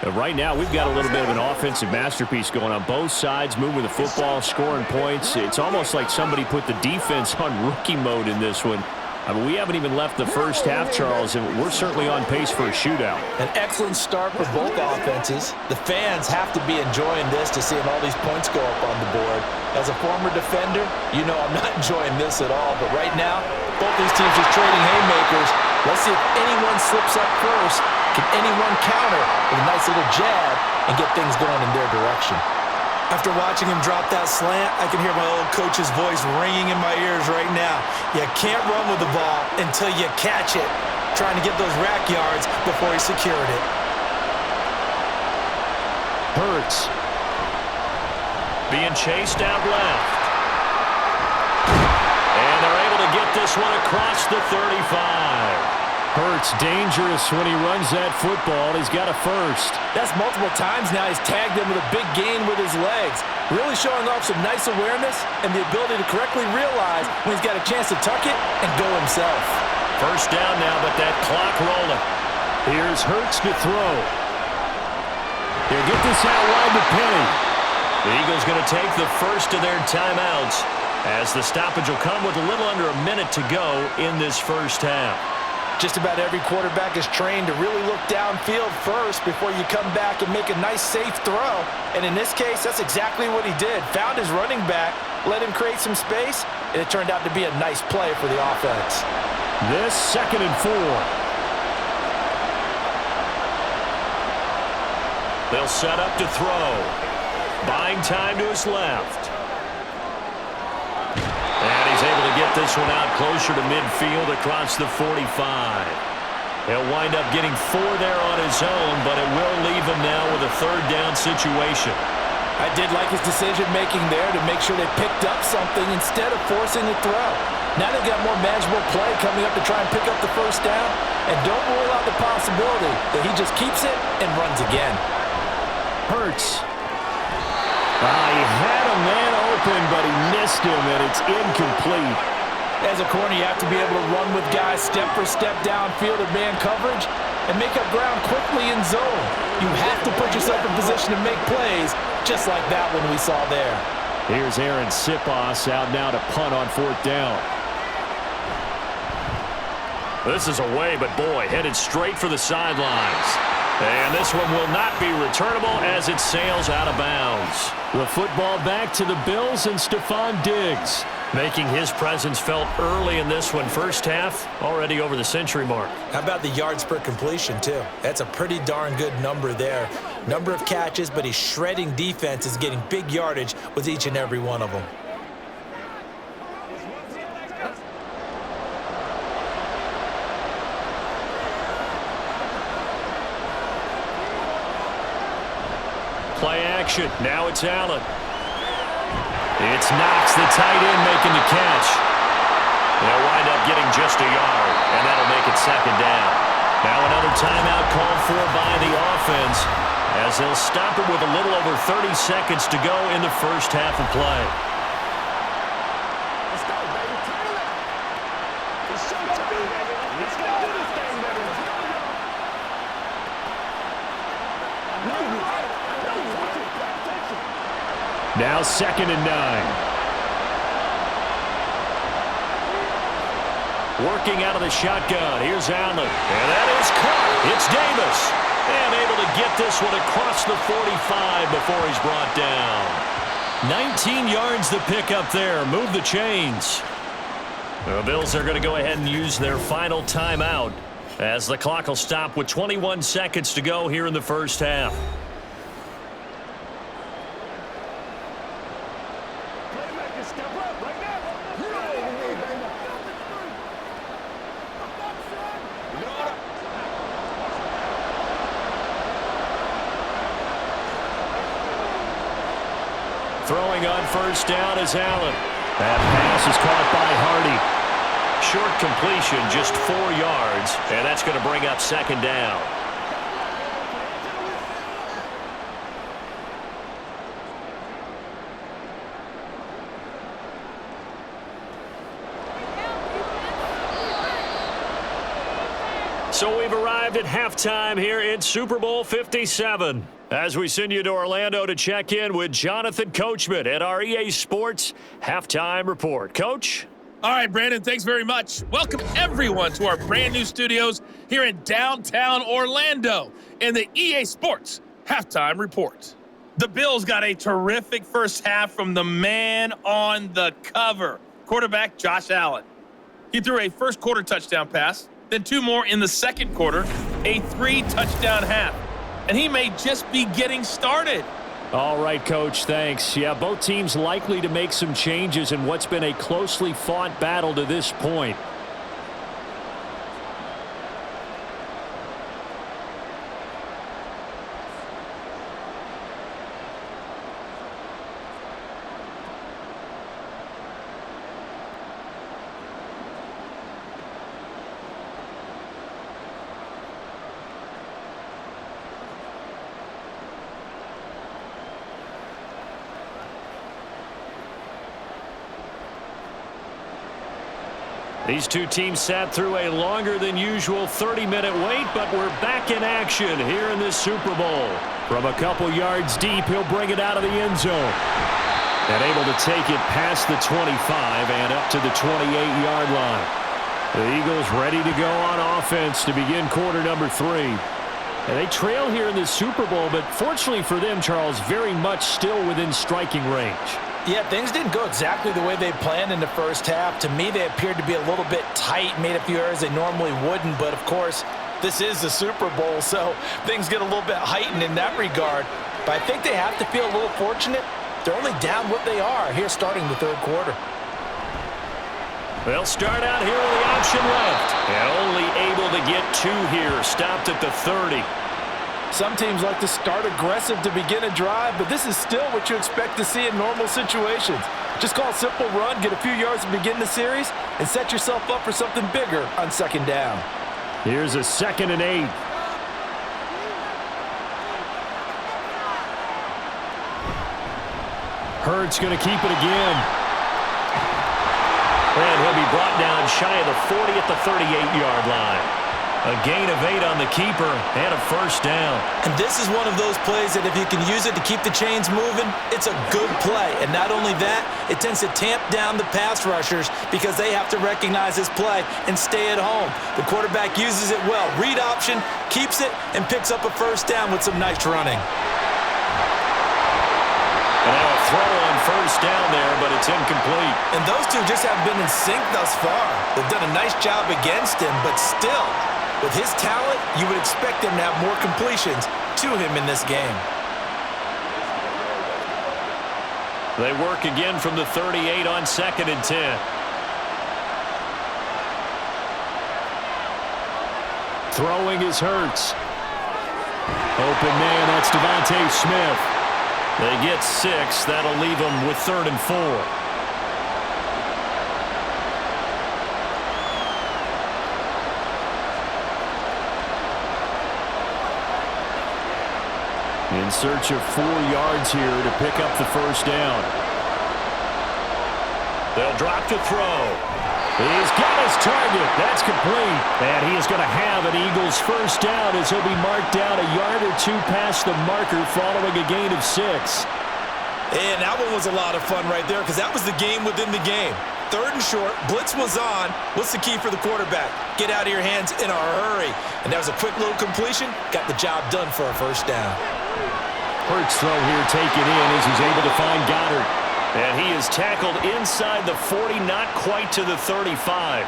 And right now, we've got a little bit of an offensive masterpiece going on both sides, moving the football, scoring points. It's almost like somebody put the defense on rookie mode in this one. I mean, we haven't even left the first half, Charles, and we're certainly on pace for a shootout. An excellent start for both offenses. The fans have to be enjoying this to seeing all these points go up on the board. As a former defender, you know I'm not enjoying this at all. But right now, both these teams just trading haymakers. Let's see if anyone slips up first Can anyone counter with a nice little jab and get things going in their direction? After watching him drop that slant, I can hear my old coach's voice ringing in my ears right now. You can't run with the ball until you catch it. Trying to get those rack yards before he secured it. Hurts. Being chased out left. And they're able to get this one across the 35. Hurts dangerous when he runs that football. He's got a first. That's multiple times now he's tagged him with a big gain with his legs. Really showing off some nice awareness and the ability to correctly realize when he's got a chance to tuck it and go himself. First down now, but that clock rolling. Here's Hurts to throw. He'll get this out wide to Penny. The Eagles going to take the first of their timeouts as the stoppage will come with a little under a minute to go in this first half. Just about every quarterback is trained to really look downfield first before you come back and make a nice, safe throw. And in this case, that's exactly what he did. Found his running back, let him create some space, and it turned out to be a nice play for the offense. This 2nd and 4. They'll set up to throw. Buying time to his left. And he's able to get this one out closer to midfield across the 45. He'll wind up getting 4 there on his own, but it will leave him now with a 3rd down situation. I did like his decision-making there to make sure they picked up something instead of forcing the throw. Now they've got more manageable play coming up to try and pick up the first down, and don't rule out the possibility that he just keeps it and runs again. Hurts. He had a man open, but he missed him, and it's incomplete. As a corner, you have to be able to run with guys step for step downfield in man coverage and make up ground quickly in zone. You have to put yourself in position to make plays, just like that one we saw there. Here's Aaron Sipos out now to punt on 4th down. This is away, but boy, headed straight for the sidelines. And this one will not be returnable as it sails out of bounds. The football back to the Bills and Stephon Diggs, making his presence felt early in this one. First half, already over the century mark. How about the yards per completion, too? That's a pretty darn good number there. Number of catches, but he's shredding defenses, getting big yardage with each and every one of them. Play action. Now it's Allen. It's Knox, the tight end, making the catch. They'll wind up getting just a yard, and that'll make it 2nd down. Now another timeout called for by the offense as they'll stop it with a little over 30 seconds to go in the first half of play. Let's go, baby. Turn it up. It's showtime, baby. Let's go do this thing, baby. Now 2nd and 9. Working out of the shotgun. Here's Allen. And that is caught. It's Davis. And able to get this one across the 45 before he's brought down. 19 yards to pick up there. Move the chains. The Bills are going to go ahead and use their final timeout as the clock will stop with 21 seconds to go here in the first half. Throwing on first down is Allen. That pass is caught by Hardy. Short completion, just 4 yards, and that's going to bring up 2nd down. So we've arrived at halftime here in Super Bowl 57. As we send you to Orlando to check in with Jonathan Coachman at our EA Sports Halftime Report. Coach? All right, Brandon, thanks very much. Welcome, everyone, to our brand new studios here in downtown Orlando in the EA Sports Halftime Report. The Bills got a terrific first half from the man on the cover, quarterback Josh Allen. He threw a first-quarter touchdown pass, then 2 more in the second quarter, a 3-touchdown half, and he may just be getting started. All right, Coach, thanks. Yeah, both teams likely to make some changes in what's been a closely fought battle to this point. These two teams sat through a longer than usual 30-minute wait, but we're back in action here in this Super Bowl. From a couple yards deep, he'll bring it out of the end zone. And able to take it past the 25 and up to the 28-yard line. The Eagles ready to go on offense to begin quarter number 3. And they trail here in this Super Bowl, but fortunately for them, Charles, very much still within striking range. Yeah, things didn't go exactly the way they planned in the first half. To me, they appeared to be a little bit tight, made a few errors they normally wouldn't. But, of course, this is the Super Bowl, so things get a little bit heightened in that regard. But I think they have to feel a little fortunate. They're only down what they are here starting the third quarter. They'll start out here with the option left. And only able to get 2 here, stopped at the 30. Some teams like to start aggressive to begin a drive, but this is still what you expect to see in normal situations. Just call a simple run, get a few yards to begin the series, and set yourself up for something bigger on second down. Here's a 2nd and 8. Hurts going to keep it again. And he'll be brought down shy of the 40 at the 38-yard line. A gain of 8 on the keeper and a first down. And this is one of those plays that if you can use it to keep the chains moving, it's a good play. And not only that, it tends to tamp down the pass rushers because they have to recognize this play and stay at home. The quarterback uses it well. Read option, keeps it, and picks up a first down with some nice running. And now a throw on first down there, but it's incomplete. And those two just have been in sync thus far. They've done a nice job against him, but still, with his talent, you would expect him to have more completions to him in this game. They work again from the 38 on 2nd and 10. Throwing is Hurts. Open man, that's Devontae Smith. They get 6. That'll leave them with 3rd and 4. In search of 4 yards here to pick up the first down. They'll drop to throw. He's got his target. That's complete. And he is going to have an Eagles first down as he'll be marked down a yard or 2 past the marker following a gain of 6. And that one was a lot of fun right there because that was the game within the game. 3rd and short, blitz was on. What's the key for the quarterback? Get out of your hands in a hurry. And that was a quick little completion. Got the job done for a first down. Hurts throw here taken in as he's able to find Goddard. And he is tackled inside the 40, not quite to the 35.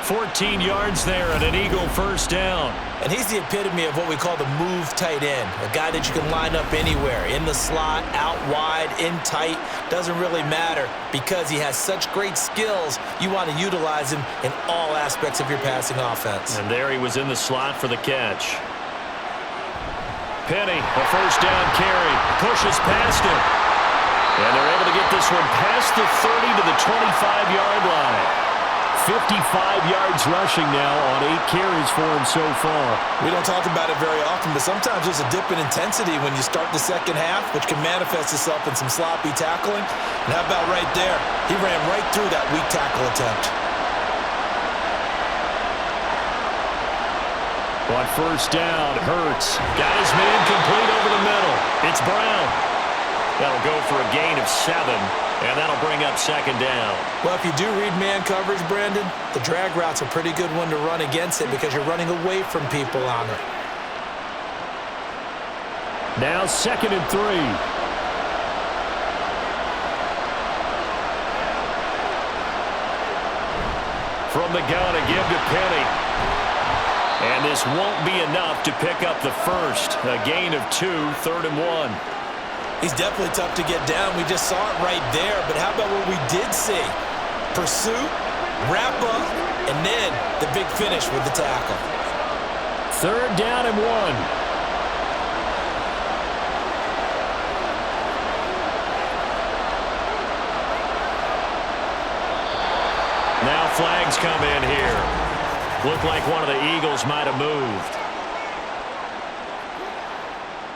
14 yards there and an Eagle first down. And he's the epitome of what we call the move tight end. A guy that you can line up anywhere. In the slot, out wide, in tight. Doesn't really matter because he has such great skills. You want to utilize him in all aspects of your passing offense. And there he was in the slot for the catch. Penny, a first down carry. Pushes past him. And they're able to get this one past the 30 to the 25-yard line. 55 yards rushing now on 8 carries for him so far. We don't talk about it very often, but sometimes there's a dip in intensity when you start the second half, which can manifest itself in some sloppy tackling. And how about right there? He ran right through that weak tackle attempt. On first down, Hurts got his man complete over the middle. It's Brown. That'll go for a gain of 7, and that'll bring up second down. Well, if you do read man coverage, Brandon, the drag route's a pretty good one to run against it because you're running away from people on it. Now 2nd and 3. From the gun, a give to Penny. And this won't be enough to pick up the first. A gain of 2, 3rd and 1. He's definitely tough to get down. We just saw it right there. But how about what we did see? Pursuit, wrap up, and then the big finish with the tackle. 3rd down and 1. Now flags come in here. Looked like one of the Eagles might have moved.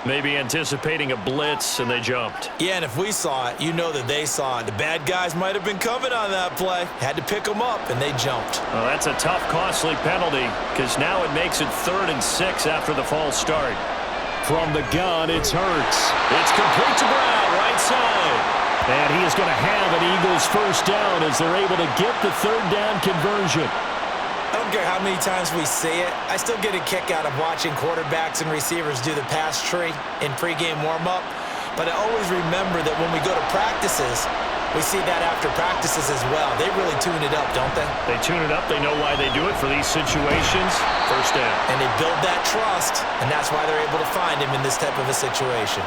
Maybe anticipating a blitz, and they jumped. Yeah, and if we saw it, you know that they saw it. The bad guys might have been coming on that play. Had to pick them up, and they jumped. Well, that's a tough, costly penalty, because now it makes it 3rd and 6 after the false start. From the gun, it's Hurts. It's complete to Brown, right side. And he is going to have an Eagles first down as they're able to get the 3rd down conversion. I don't care how many times we say it, I still get a kick out of watching quarterbacks and receivers do the pass tree in pregame warm-up. But I always remember that when we go to practices, we see that after practices as well. They really tune it up, don't they? They tune it up. They know why they do it for these situations. First down. And they build that trust, and that's why they're able to find him in this type of a situation.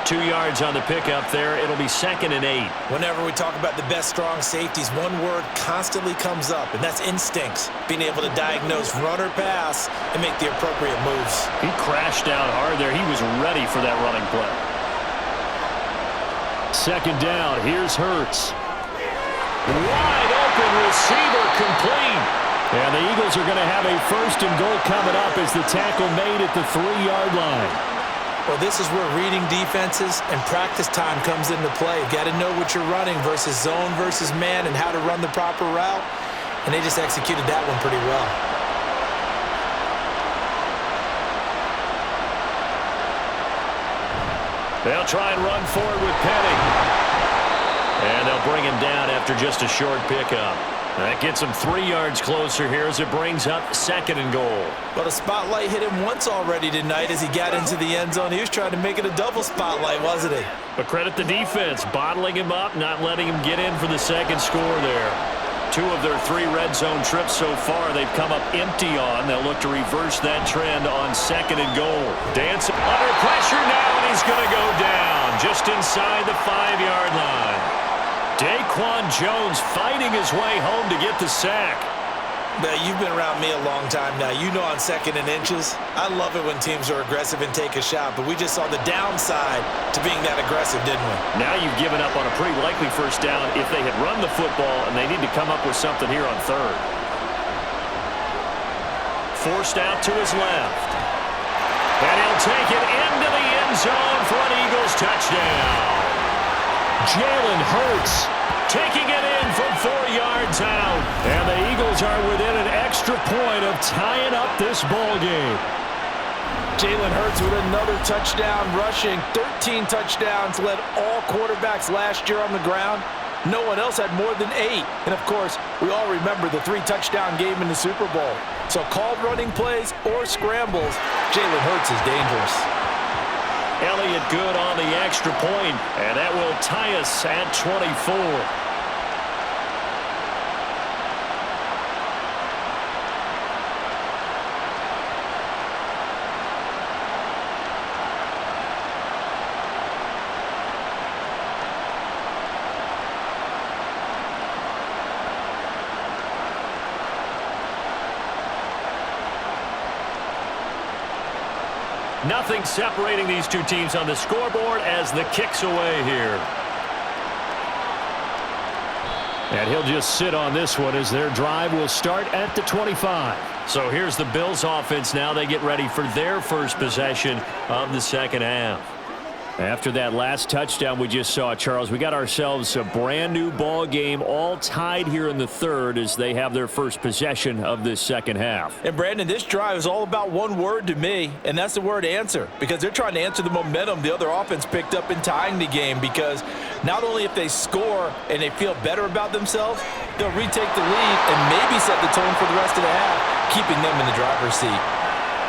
2 yards on the pickup there. It'll be 2nd and 8. Whenever we talk about the best strong safeties, one word constantly comes up, and that's instincts. Being able to diagnose run or pass and make the appropriate moves. He crashed down hard there. He was ready for that running play. 2nd down. Here's Hurts. Wide open receiver complete. And the Eagles are going to have a 1st and goal coming up as the tackle made at the 3-yard line. Well, this is where reading defenses and practice time comes into play. You've got to know what you're running versus zone versus man and how to run the proper route. And they just executed that one pretty well. They'll try and run forward with Penny. And they'll bring him down after just a short pickup. That gets him 3 yards closer here as it brings up 2nd and goal. But a spotlight hit him once already tonight as he got into the end zone. He was trying to make it a double spotlight, wasn't he? But credit the defense, bottling him up, not letting him get in for the 2nd score there. 2 of their 3 red zone trips so far they've come up empty on. They'll look to reverse that trend on 2nd and goal. Dancing under pressure now, and he's going to go down just inside the 5-yard line. Daquan Jones fighting his way home to get the sack. Now, you've been around me a long time now. You know on 2nd and inches, I love it when teams are aggressive and take a shot, but we just saw the downside to being that aggressive, didn't we? Now you've given up on a pretty likely first down if they had run the football, and they need to come up with something here on 3rd. Forced out to his left. And he'll take it into the end zone for an Eagles touchdown. Jalen Hurts taking it in from 4 yards out. And the Eagles are within an extra point of tying up this ball game. Jalen Hurts with another touchdown rushing. 13 touchdowns, led all quarterbacks last year on the ground. No one else had more than 8. And, of course, we all remember the 3-touchdown game in the Super Bowl. So called running plays or scrambles, Jalen Hurts is dangerous. Elliott good on the extra point, and that will tie us at 24. Nothing separating these two teams on the scoreboard as the kick's away here. And he'll just sit on this one as their drive will start at the 25. So here's the Bills offense now. They get ready for their first possession of the 2nd half. After that last touchdown we just saw, Charles, we got ourselves a brand new ball game, all tied here in the 3rd as they have their first possession of this 2nd half. And Brandon, this drive is all about one word to me, and that's the word answer, because they're trying to answer the momentum the other offense picked up in tying the game, because not only if they score and they feel better about themselves, they'll retake the lead and maybe set the tone for the rest of the half, keeping them in the driver's seat.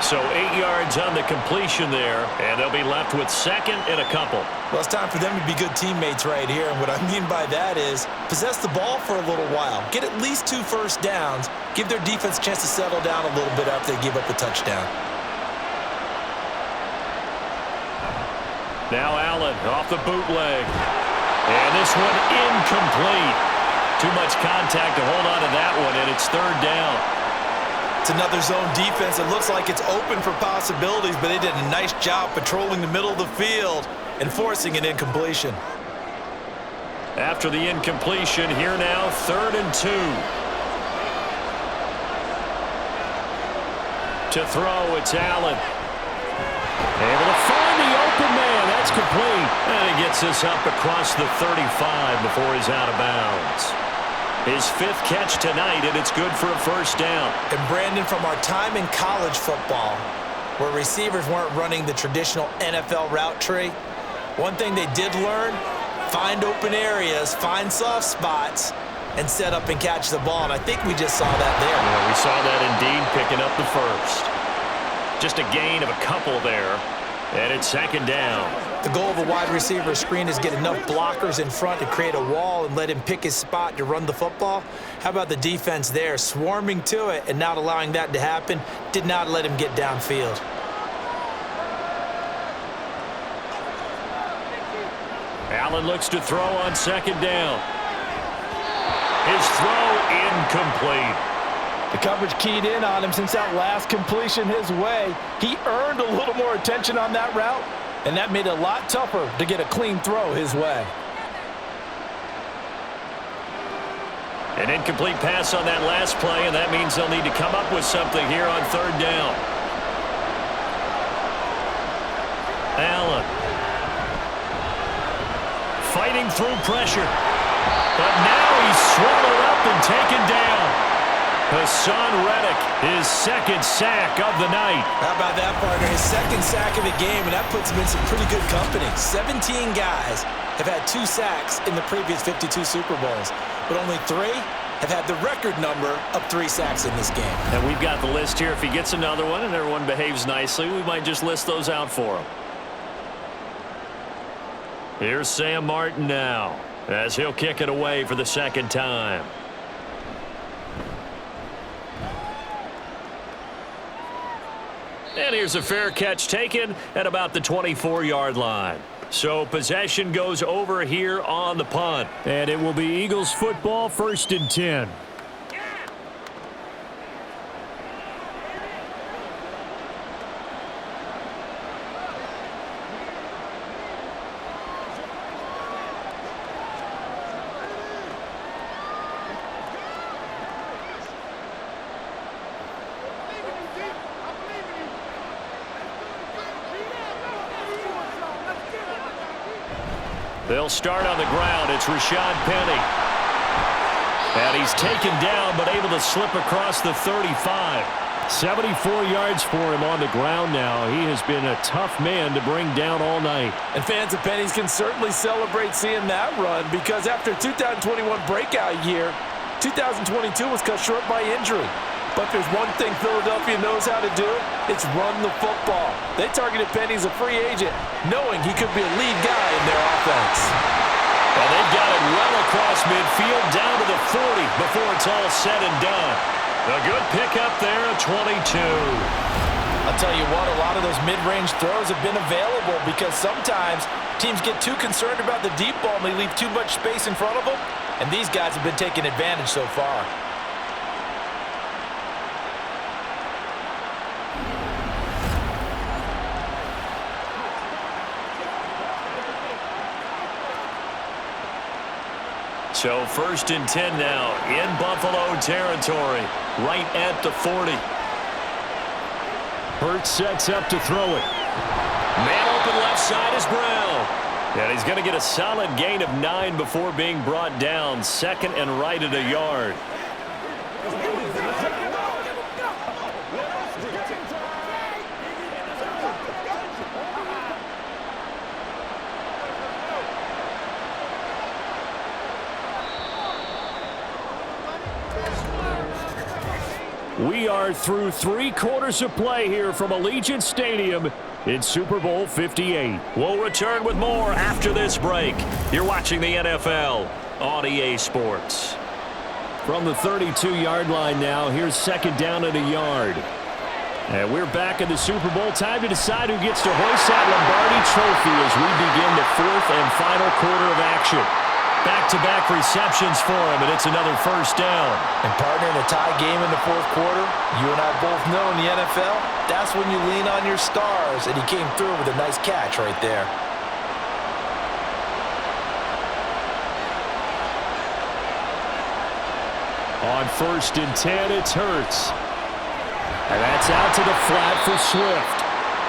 So 8 yards on the completion there, and they'll be left with second and a couple. Well, it's time for them to be good teammates right here. And what I mean by that is possess the ball for a little while. Get at least 2 first downs. Give their defense a chance to settle down a little bit after they give up a touchdown. Now Allen off the bootleg. And this one incomplete. Too much contact to hold on to that one, and it's third down. It's another zone defense. It looks like it's open for possibilities, but they did a nice job patrolling the middle of the field and forcing an incompletion. After the incompletion, here now, 3rd and 2. To throw, it's Allen. Able to find the open man. That's complete. And he gets this up across the 35 before he's out of bounds. His 5th catch tonight, and it's good for a first down. And Brandon, from our time in college football, where receivers weren't running the traditional NFL route tree, one thing they did learn, find open areas, find soft spots, and set up and catch the ball. And I think we just saw that there. Yeah, we saw that indeed, picking up the first. Just a gain of a couple there, and it's 2nd down. The goal of a wide receiver screen is get enough blockers in front to create a wall and let him pick his spot to run the football. How about the defense there, swarming to it and not allowing that to happen? Did not let him get downfield. Allen looks to throw on 2nd down. His throw incomplete. The coverage keyed in on him since that last completion his way. He earned a little more attention on that route, and that made it a lot tougher to get a clean throw his way. An incomplete pass on that last play, and that means they'll need to come up with something here on 3rd down. Allen. Fighting through pressure. But now he's swallowed up and taken down. Hassan Reddick, his 2nd sack of the night. How about that, partner? His 2nd sack of the game, and that puts him in some pretty good company. 17 guys have had 2 sacks in the previous 52 Super Bowls, but only 3 have had the record number of 3 sacks in this game. And we've got the list here. If he gets another one and everyone behaves nicely, we might just list those out for him. Here's Sam Martin now, as he'll kick it away for the 2nd time. And here's a fair catch taken at about the 24-yard line. So possession goes over here on the punt. And it will be Eagles football, 1st and 10. They'll start on the ground. It's Rashad Penny. And he's taken down, but able to slip across the 35. 74 yards for him on the ground now. He has been a tough man to bring down all night. And fans of Pennies can certainly celebrate seeing that run, because after 2021 breakout year, 2022 was cut short by injury. But there's one thing Philadelphia knows how to do. It's run the football. They targeted Penny as a free agent, knowing he could be a lead guy in their offense. And they've got it well across midfield, down to the 40 before it's all said and done. A good pickup there at 22. I'll tell you what, a lot of those mid-range throws have been available because sometimes teams get too concerned about the deep ball and they leave too much space in front of them, and these guys have been taking advantage so far. So 1st and 10 now in Buffalo territory, right at the 40. Hurts sets up to throw it. Man open left side is Brown. And he's going to get a solid gain of 9 before being brought down. 2nd and right at a yard. We are through 3 quarters of play here from Allegiant Stadium in Super Bowl 58. We'll return with more after this break. You're watching the NFL on EA Sports. From the 32-yard line now, here's second down and a yard. And we're back in the Super Bowl. Time to decide who gets to hoist that Lombardi trophy as we begin the 4th and final quarter of action. Back-to-back receptions for him, and it's another first down. And partner, in a tie game in the 4th quarter, you and I both know in the NFL, that's when you lean on your stars, and he came through with a nice catch right there. On 1st and 10, it's Hurts. And that's out to the flat for Swift.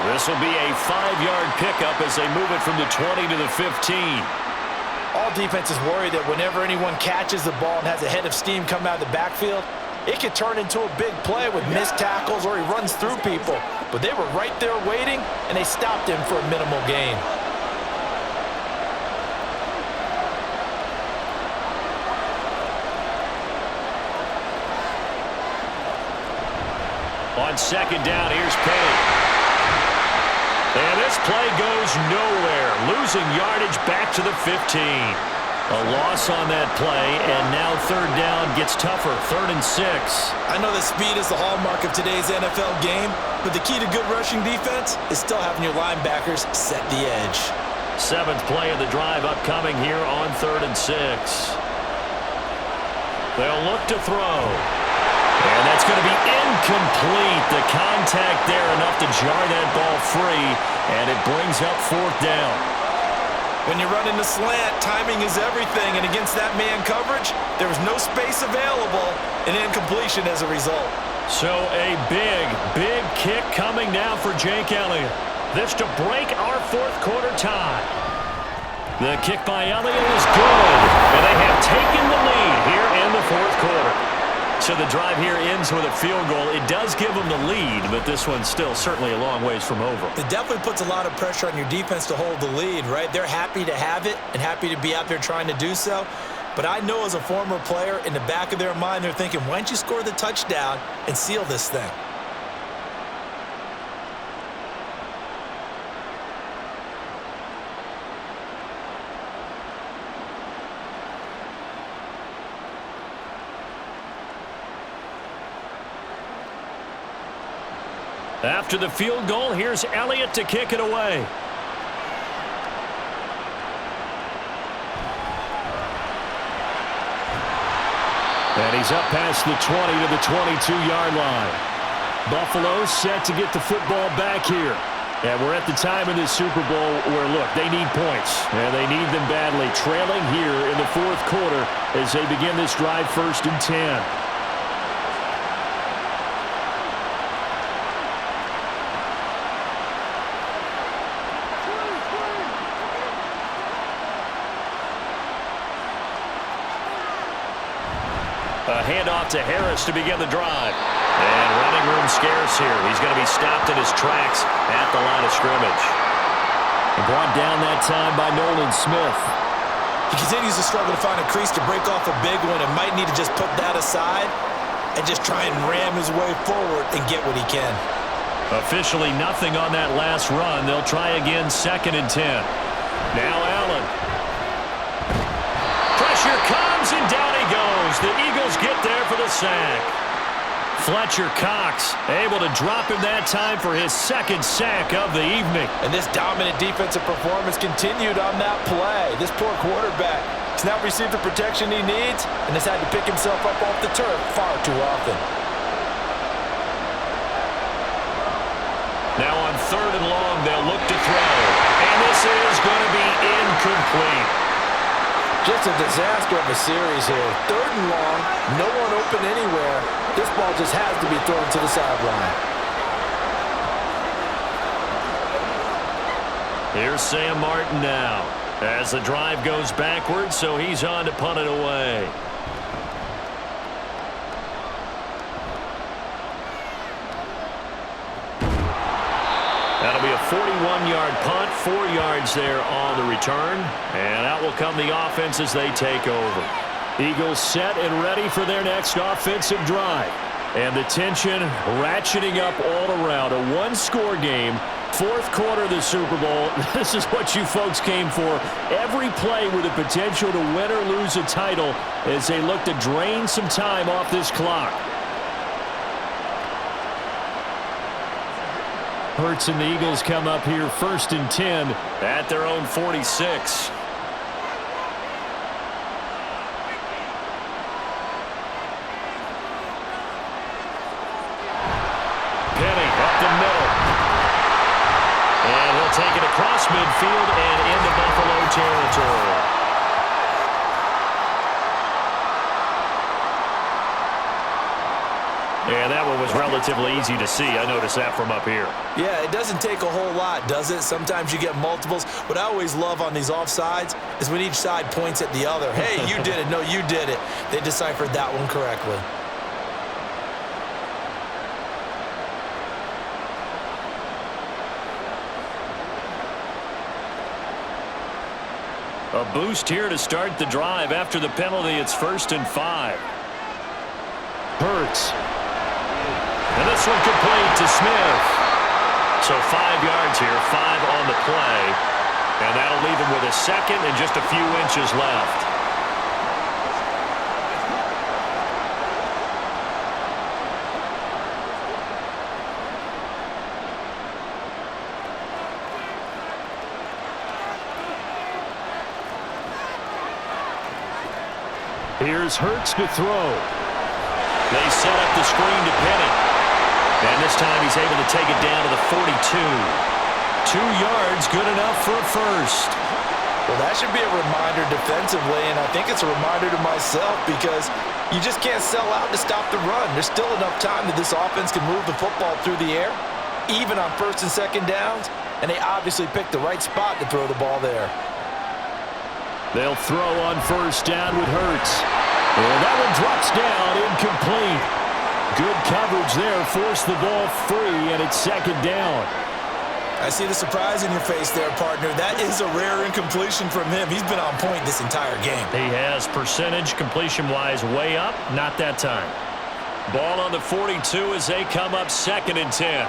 This will be a 5-yard pickup as they move it from the 20 to the 15. All defenses worry that whenever anyone catches the ball and has a head of steam come out of the backfield, it could turn into a big play with missed tackles or he runs through people. But they were right there waiting, and they stopped him for a minimal gain. On second down, here's Penny. And this play goes nowhere. Losing yardage back to the 15. A loss on that play, and now 3rd down gets tougher. 3rd and 6. I know that speed is the hallmark of today's NFL game, but the key to good rushing defense is still having your linebackers set the edge. 7th play of the drive upcoming here on 3rd and 6. They'll look to throw. And that's going to be incomplete. The contact there enough to jar that ball free, and it brings up 4th down. When you're running the slant, timing is everything, and against that man coverage, there was no space available, and incompletion as a result. So a big kick coming now for Jake Elliott. This to break our 4th quarter tie. The kick by Elliott is good, and they have taken the lead here in the 4th quarter. So the drive here ends with a field goal. It does give them the lead, but this one's still certainly a long ways from over. It definitely puts a lot of pressure on your defense to hold the lead, right? They're happy to have it and happy to be out there trying to do so. But I know as a former player, in the back of their mind, they're thinking, why don't you score the touchdown and seal this thing? After the field goal, here's Elliott to kick it away. And he's up past the 20 to the 22-yard line. Buffalo set to get the football back here. And we're at the time in this Super Bowl where, look, they need points. And they need them badly. Trailing here in the 4th quarter as they begin this drive 1st and 10. A handoff to Harris to begin the drive. And running room scarce here. He's going to be stopped in his tracks at the line of scrimmage. And brought down that time by Nolan Smith. He continues to struggle to find a crease to break off a big one and might need to just put that aside and just try and ram his way forward and get what he can. Officially nothing on that last run. They'll try again 2nd and 10. Now Allen. Pressure comes and down he goes. The Eagles get there for the sack. Fletcher Cox able to drop him that time for his 2nd sack of the evening. And this dominant defensive performance continued on that play. This poor quarterback has not received the protection he needs and has had to pick himself up off the turf far too often. Now on 3rd and long, they'll look to throw. And this is going to be incomplete. Just a disaster of a series here. 3rd and long, no one open anywhere. This ball just has to be thrown to the sideline. Here's Sam Martin now as the drive goes backwards, so he's on to punt it away. That'll be a 41-yard punt, 4 yards there on the return, and out will come the offense as they take over. Eagles set and ready for their next offensive drive. And the tension ratcheting up all around. A one-score game, fourth quarter of the Super Bowl. This is what you folks came for. Every play with the potential to win or lose a title as they look to drain some time off this clock. Hurts and the Eagles come up here 1st and 10 at their own 46. Take it across midfield and into Buffalo territory. And that one was relatively easy to see. I noticed that from up here. Yeah, it doesn't take a whole lot, does it? Sometimes you get multiples. What I always love on these offsides is when each side points at the other. Hey, you did it. No, you did it. They deciphered that one correctly. A boost here to start the drive. After the penalty, it's 1st and 5. Hurts. And this one complete to Smith. So 5 yards here, 5 on the play. And that'll leave him with a second and just a few inches left. Here's Hurts to throw. They set up the screen to Penny. And this time he's able to take it down to the 42. 2 yards, good enough for a first. Well, that should be a reminder defensively, and I think it's a reminder to myself because you just can't sell out to stop the run. There's still enough time that this offense can move the football through the air, even on 1st and 2nd downs, and they obviously picked the right spot to throw the ball there. They'll throw on 1st down with Hurts. And that one drops down, incomplete. Good coverage there, forced the ball free, and it's 2nd down. I see the surprise in your face there, partner. That is a rare incompletion from him. He's been on point this entire game. He has percentage, completion-wise, way up. Not that time. Ball on the 42 as they come up 2nd and 10.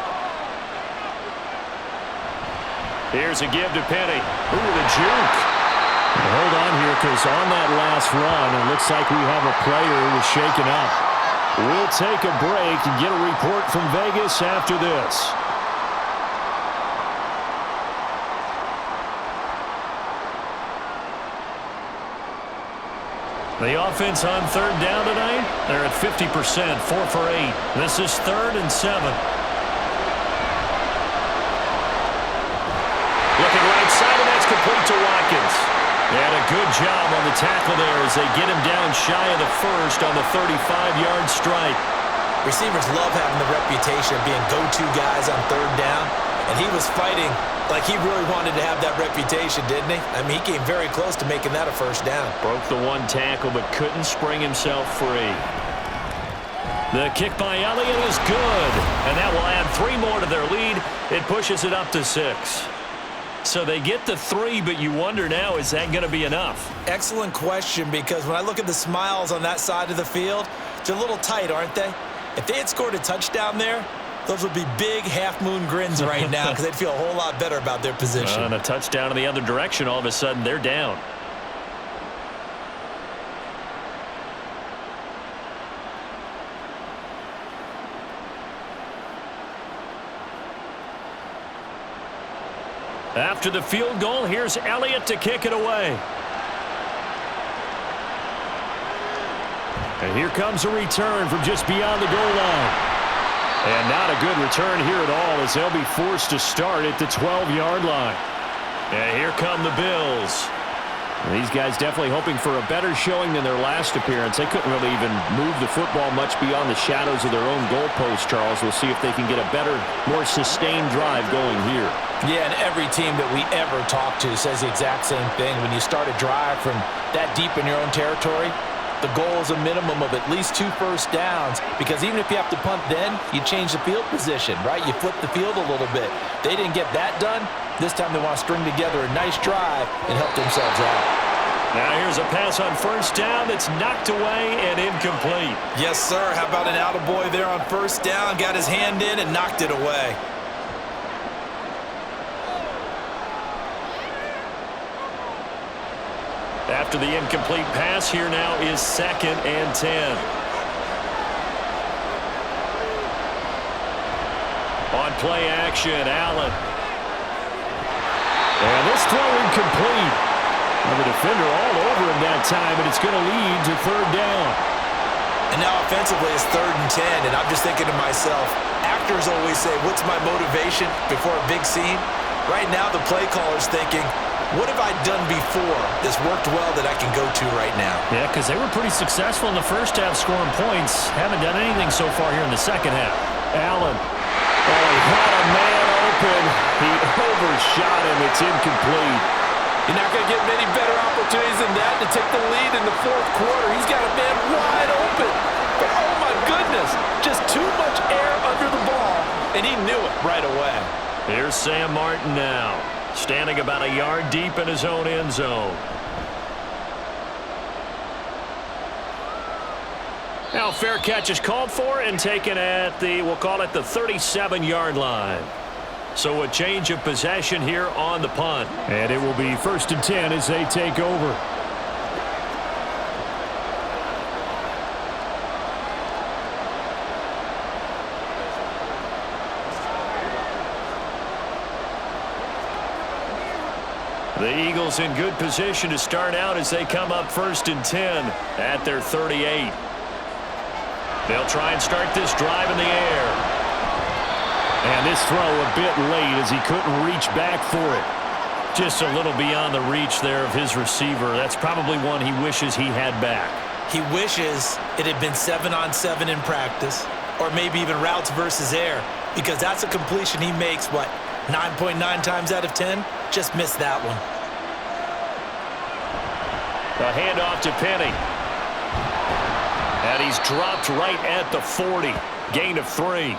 Here's a give to Penny. Ooh, the juke. Hold on here, because on that last run, it looks like we have a player who was shaken up. We'll take a break and get a report from Vegas after this. The offense on 3rd down tonight, they're at 50%, 4 for 8. This is 3rd and 7. Looking right side, and that's complete to Watkins. And a good job on the tackle there as they get him down shy of the first on the 35-yard strike. Receivers love having the reputation of being go-to guys on 3rd down, and he was fighting like he really wanted to have that reputation, didn't he? I mean, he came very close to making that a 1st down. Broke the one tackle but couldn't spring himself free. The kick by Elliott is good, and that will add 3 more to their lead. It pushes it up to 6. So they get the 3, but you wonder now, is that going to be enough? Excellent question, because when I look at the smiles on that side of the field, they're a little tight, aren't they? If they had scored a touchdown there, those would be big half-moon grins right now because they'd feel a whole lot better about their position. And a touchdown in the other direction, all of a sudden they're down. After the field goal, here's Elliott to kick it away. And here comes a return from just beyond the goal line. And not a good return here at all as they'll be forced to start at the 12-yard line. And here come the Bills. And these guys definitely hoping for a better showing than their last appearance. They couldn't really even move the football much beyond the shadows of their own goalpost, Charles. We'll see if they can get a better, more sustained drive going here. Yeah, and every team that we ever talk to says the exact same thing. When you start a drive from that deep in your own territory, the goal is a minimum of at least 2 first downs, because even if you have to punt then, you change the field position, right? You flip the field a little bit. They didn't get that done. This time they want to string together a nice drive and help themselves out. Now here's a pass on first down that's knocked away and incomplete. Yes, sir. How about an attaboy there on first down? Got his hand in and knocked it away. After the incomplete pass, here now is 2nd and 10. On play action, Allen. And this throw incomplete. And the defender all over him that time, and it's going to lead to 3rd down. And now offensively it's 3rd and 10, and I'm just thinking to myself, actors always say, what's my motivation before a big scene? Right now the play caller's thinking, what have I done before that's worked well that I can go to right now? Yeah, because they were pretty successful in the first half scoring points. Haven't done anything so far here in the second half. Allen. Oh, he had a man open. He overshot him. It's incomplete. You're not going to get many better opportunities than that to take the lead in the 4th quarter. He's got a man wide open. But, oh, my goodness, just too much air under the ball, and he knew it right away. Here's Sam Martin now, standing about a yard deep in his own end zone. Now fair catch is called for and taken at the, we'll call it the 37-yard line. So a change of possession here on the punt. And it will be 1st and 10 as they take over. The Eagles in good position to start out as they come up 1st and 10 at their 38. They'll try and start this drive in the air. And this throw a bit late as he couldn't reach back for it. Just a little beyond the reach there of his receiver. That's probably one he wishes he had back. He wishes it had been 7-on-7 in practice, or maybe even routes versus air, because that's a completion he makes, what, 9.9 times out of 10? Just missed that one. A handoff to Penny. And he's dropped right at the 40. Gain of 3.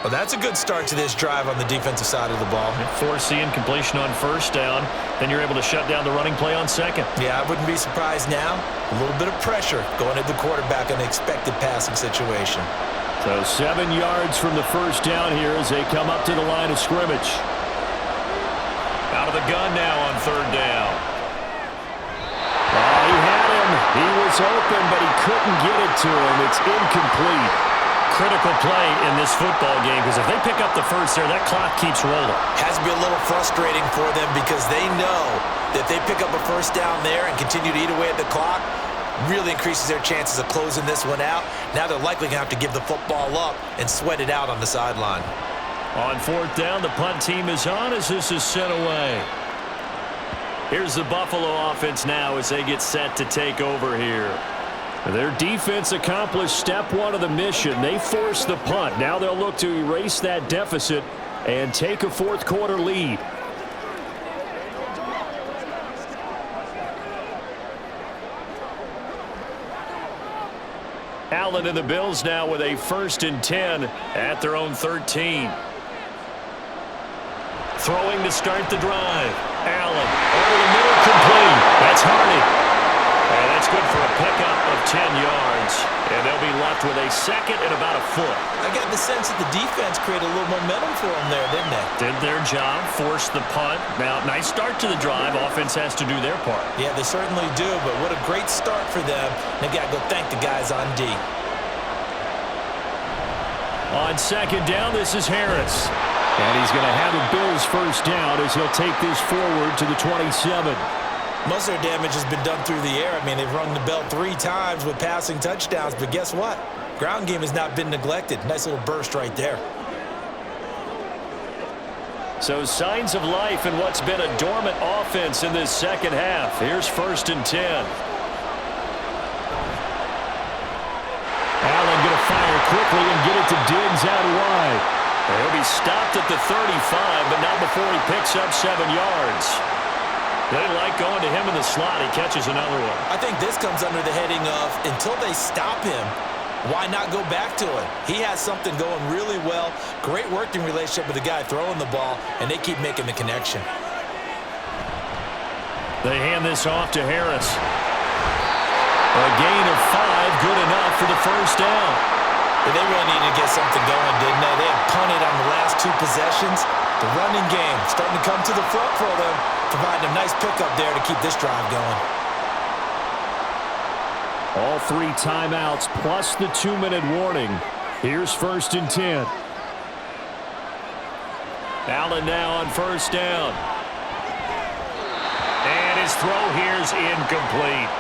Well, that's a good start to this drive on the defensive side of the ball. Force the incompletion on first down. Then you're able to shut down the running play on second. Yeah, I wouldn't be surprised now. A little bit of pressure going at the quarterback in an expected passing situation. So 7 yards from the first down here as they come up to the line of scrimmage. Out of the gun now on 3rd down. Oh, he had him. He was open, but he couldn't get it to him. It's incomplete. Critical play in this football game, because if they pick up the first there, that clock keeps rolling. Has to be a little frustrating for them because they know that they pick up a first down there and continue to eat away at the clock, really increases their chances of closing this one out. Now they're likely going to have to give the football up and sweat it out on the sideline. On 4th down, the punt team is on as this is sent away. Here's the Buffalo offense now as they get set to take over here. Their defense accomplished step 1 of the mission. They forced the punt. Now they'll look to erase that deficit and take a 4th quarter lead. Allen and the Bills now with a 1st and 10 at their own 13. Throwing to start the drive. Allen over the middle, complete. That's Hardy. And that's good for a pickup of 10 yards. And they'll be left with a 2nd and about a foot. I got the sense that the defense created a little momentum for them there, didn't they? Did their job, forced the punt. Now, nice start to the drive. Offense has to do their part. Yeah, they certainly do, but what a great start for them. They got to go thank the guys on D. On 2nd down, this is Harris. And he's going to have the Bills first down as he'll take this forward to the 27. Most of their damage has been done through the air. I mean, they've rung the bell 3 times with passing touchdowns, but guess what? Ground game has not been neglected. Nice little burst right there. So signs of life in what's been a dormant offense in this second half. Here's 1st and 10. Allen going to fire quickly and get it to Diggs out wide. He'll be stopped at the 35, but not before he picks up 7 yards. They like going to him in the slot. He catches another one. I think this comes under the heading of until they stop him, why not go back to it? He has something going really well. Great working relationship with the guy throwing the ball, and they keep making the connection. They hand this off to Harris. A gain of 5, good enough for the first down. They really needed to get something going, didn't they? They had punted on the last 2 possessions. The running game starting to come to the front for them, providing a nice pickup there to keep this drive going. All 3 timeouts plus the 2-minute warning. Here's 1st and 10. Allen now on first down. And his throw here's incomplete.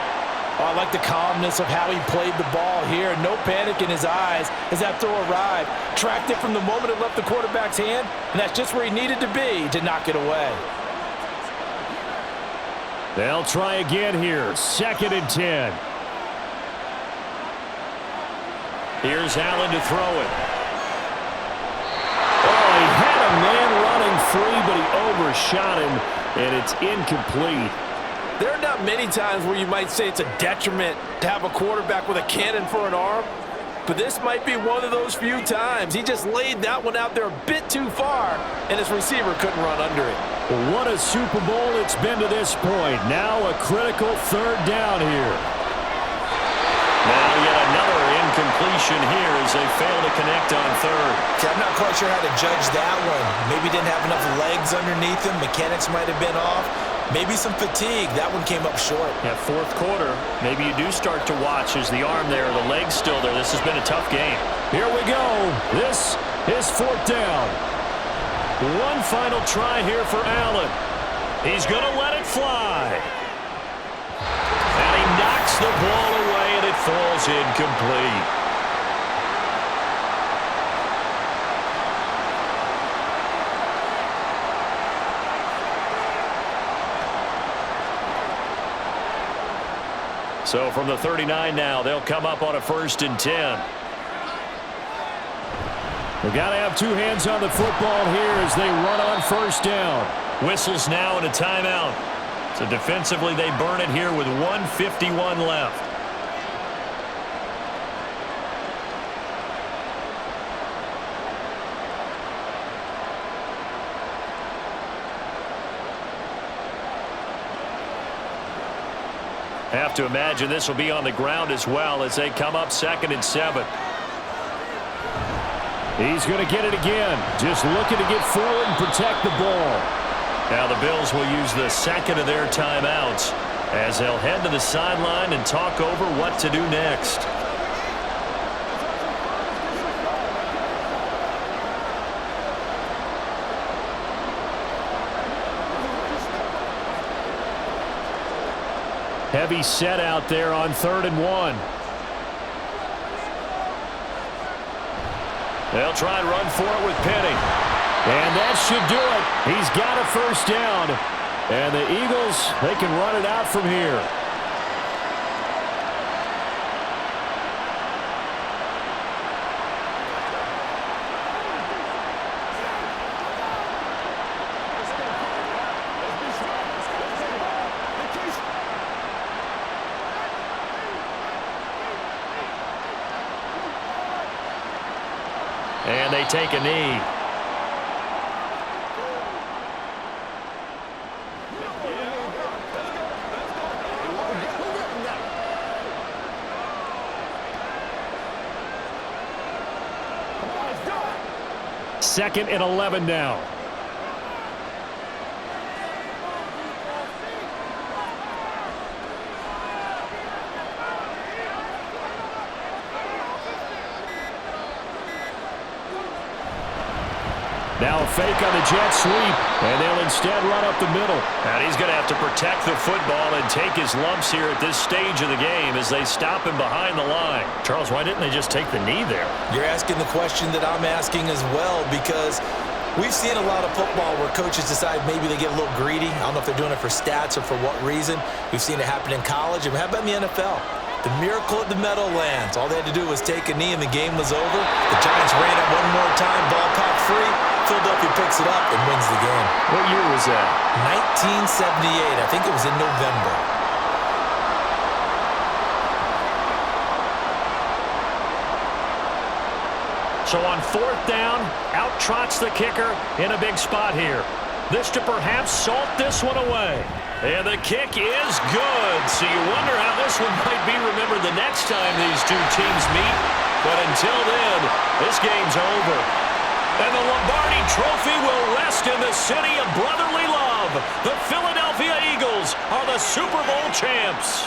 Oh, I like the calmness of how he played the ball here. No panic in his eyes as that throw arrived. Tracked it from the moment it left the quarterback's hand, and that's just where he needed to be to knock it away. They'll try again here. 2nd and 10. Here's Allen to throw it. Oh, he had a man running free, but he overshot him, and it's incomplete. There are not many times where you might say it's a detriment to have a quarterback with a cannon for an arm, but this might be one of those few times. He just laid that one out there a bit too far, and his receiver couldn't run under it. Well, what a Super Bowl it's been to this point. Now a critical 3rd down here. Now yet another incompletion here as they fail to connect on 3rd. Okay, I'm not quite sure how to judge that one. Maybe didn't have enough legs underneath him. Mechanics might have been off. Maybe some fatigue. That one came up short. Yeah, 4th quarter. Maybe you do start to watch as the arm there, the leg's still there. This has been a tough game. Here we go. This is 4th down. One final try here for Allen. He's going to let it fly. And he knocks the ball away, and it falls incomplete. So from the 39 now, they'll come up on a 1st and 10. We've got to have 2 hands on the football here as they run on 1st down. Whistles now and a timeout. So defensively, they burn it here with 1:51 left. Have to imagine this will be on the ground as well as they come up 2nd and 7. He's going to get it again. Just looking to get forward and protect the ball. Now the Bills will use the 2nd of their timeouts as they'll head to the sideline and talk over what to do next. Heavy set out there on 3rd and 1. They'll try and run for it with Penny. And that should do it. He's got a 1st down. And the Eagles, they can run it out from here. And they take a knee. Second and 11 now. Now a fake on the jet sweep, and they'll instead run up the middle. And he's going to have to protect the football and take his lumps here at this stage of the game as they stop him behind the line. Charles, why didn't they just take the knee there? You're asking the question that I'm asking as well, because we've seen a lot of football where coaches decide maybe they get a little greedy. I don't know if they're doing it for stats or for what reason. We've seen it happen in college, and how about in the NFL? The miracle at the Meadowlands. All they had to do was take a knee and the game was over. The Giants ran it one more time, ball popped free. Philadelphia picks it up and wins the game. What year was that? 1978. I think it was in November. So on 4th down, out trots the kicker in a big spot here. This to perhaps salt this one away. And the kick is good. So you wonder how this one might be remembered the next time these two teams meet. But until then, this game's over. And the Lombardi Trophy will rest in the city of brotherly love. The Philadelphia Eagles are the Super Bowl champs.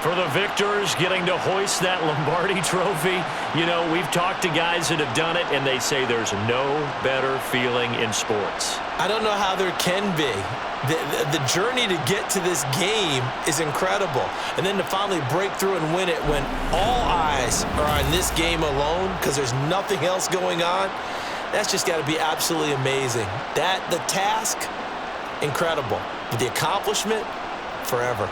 For the victors getting to hoist that Lombardi Trophy, you know, we've talked to guys that have done it, and they say there's no better feeling in sports. I don't know how there can be. The journey to get to this game is incredible. And then to finally break through and win it when all eyes are on this game alone because there's nothing else going on, that's just got to be absolutely amazing. The task, incredible. But the accomplishment, forever.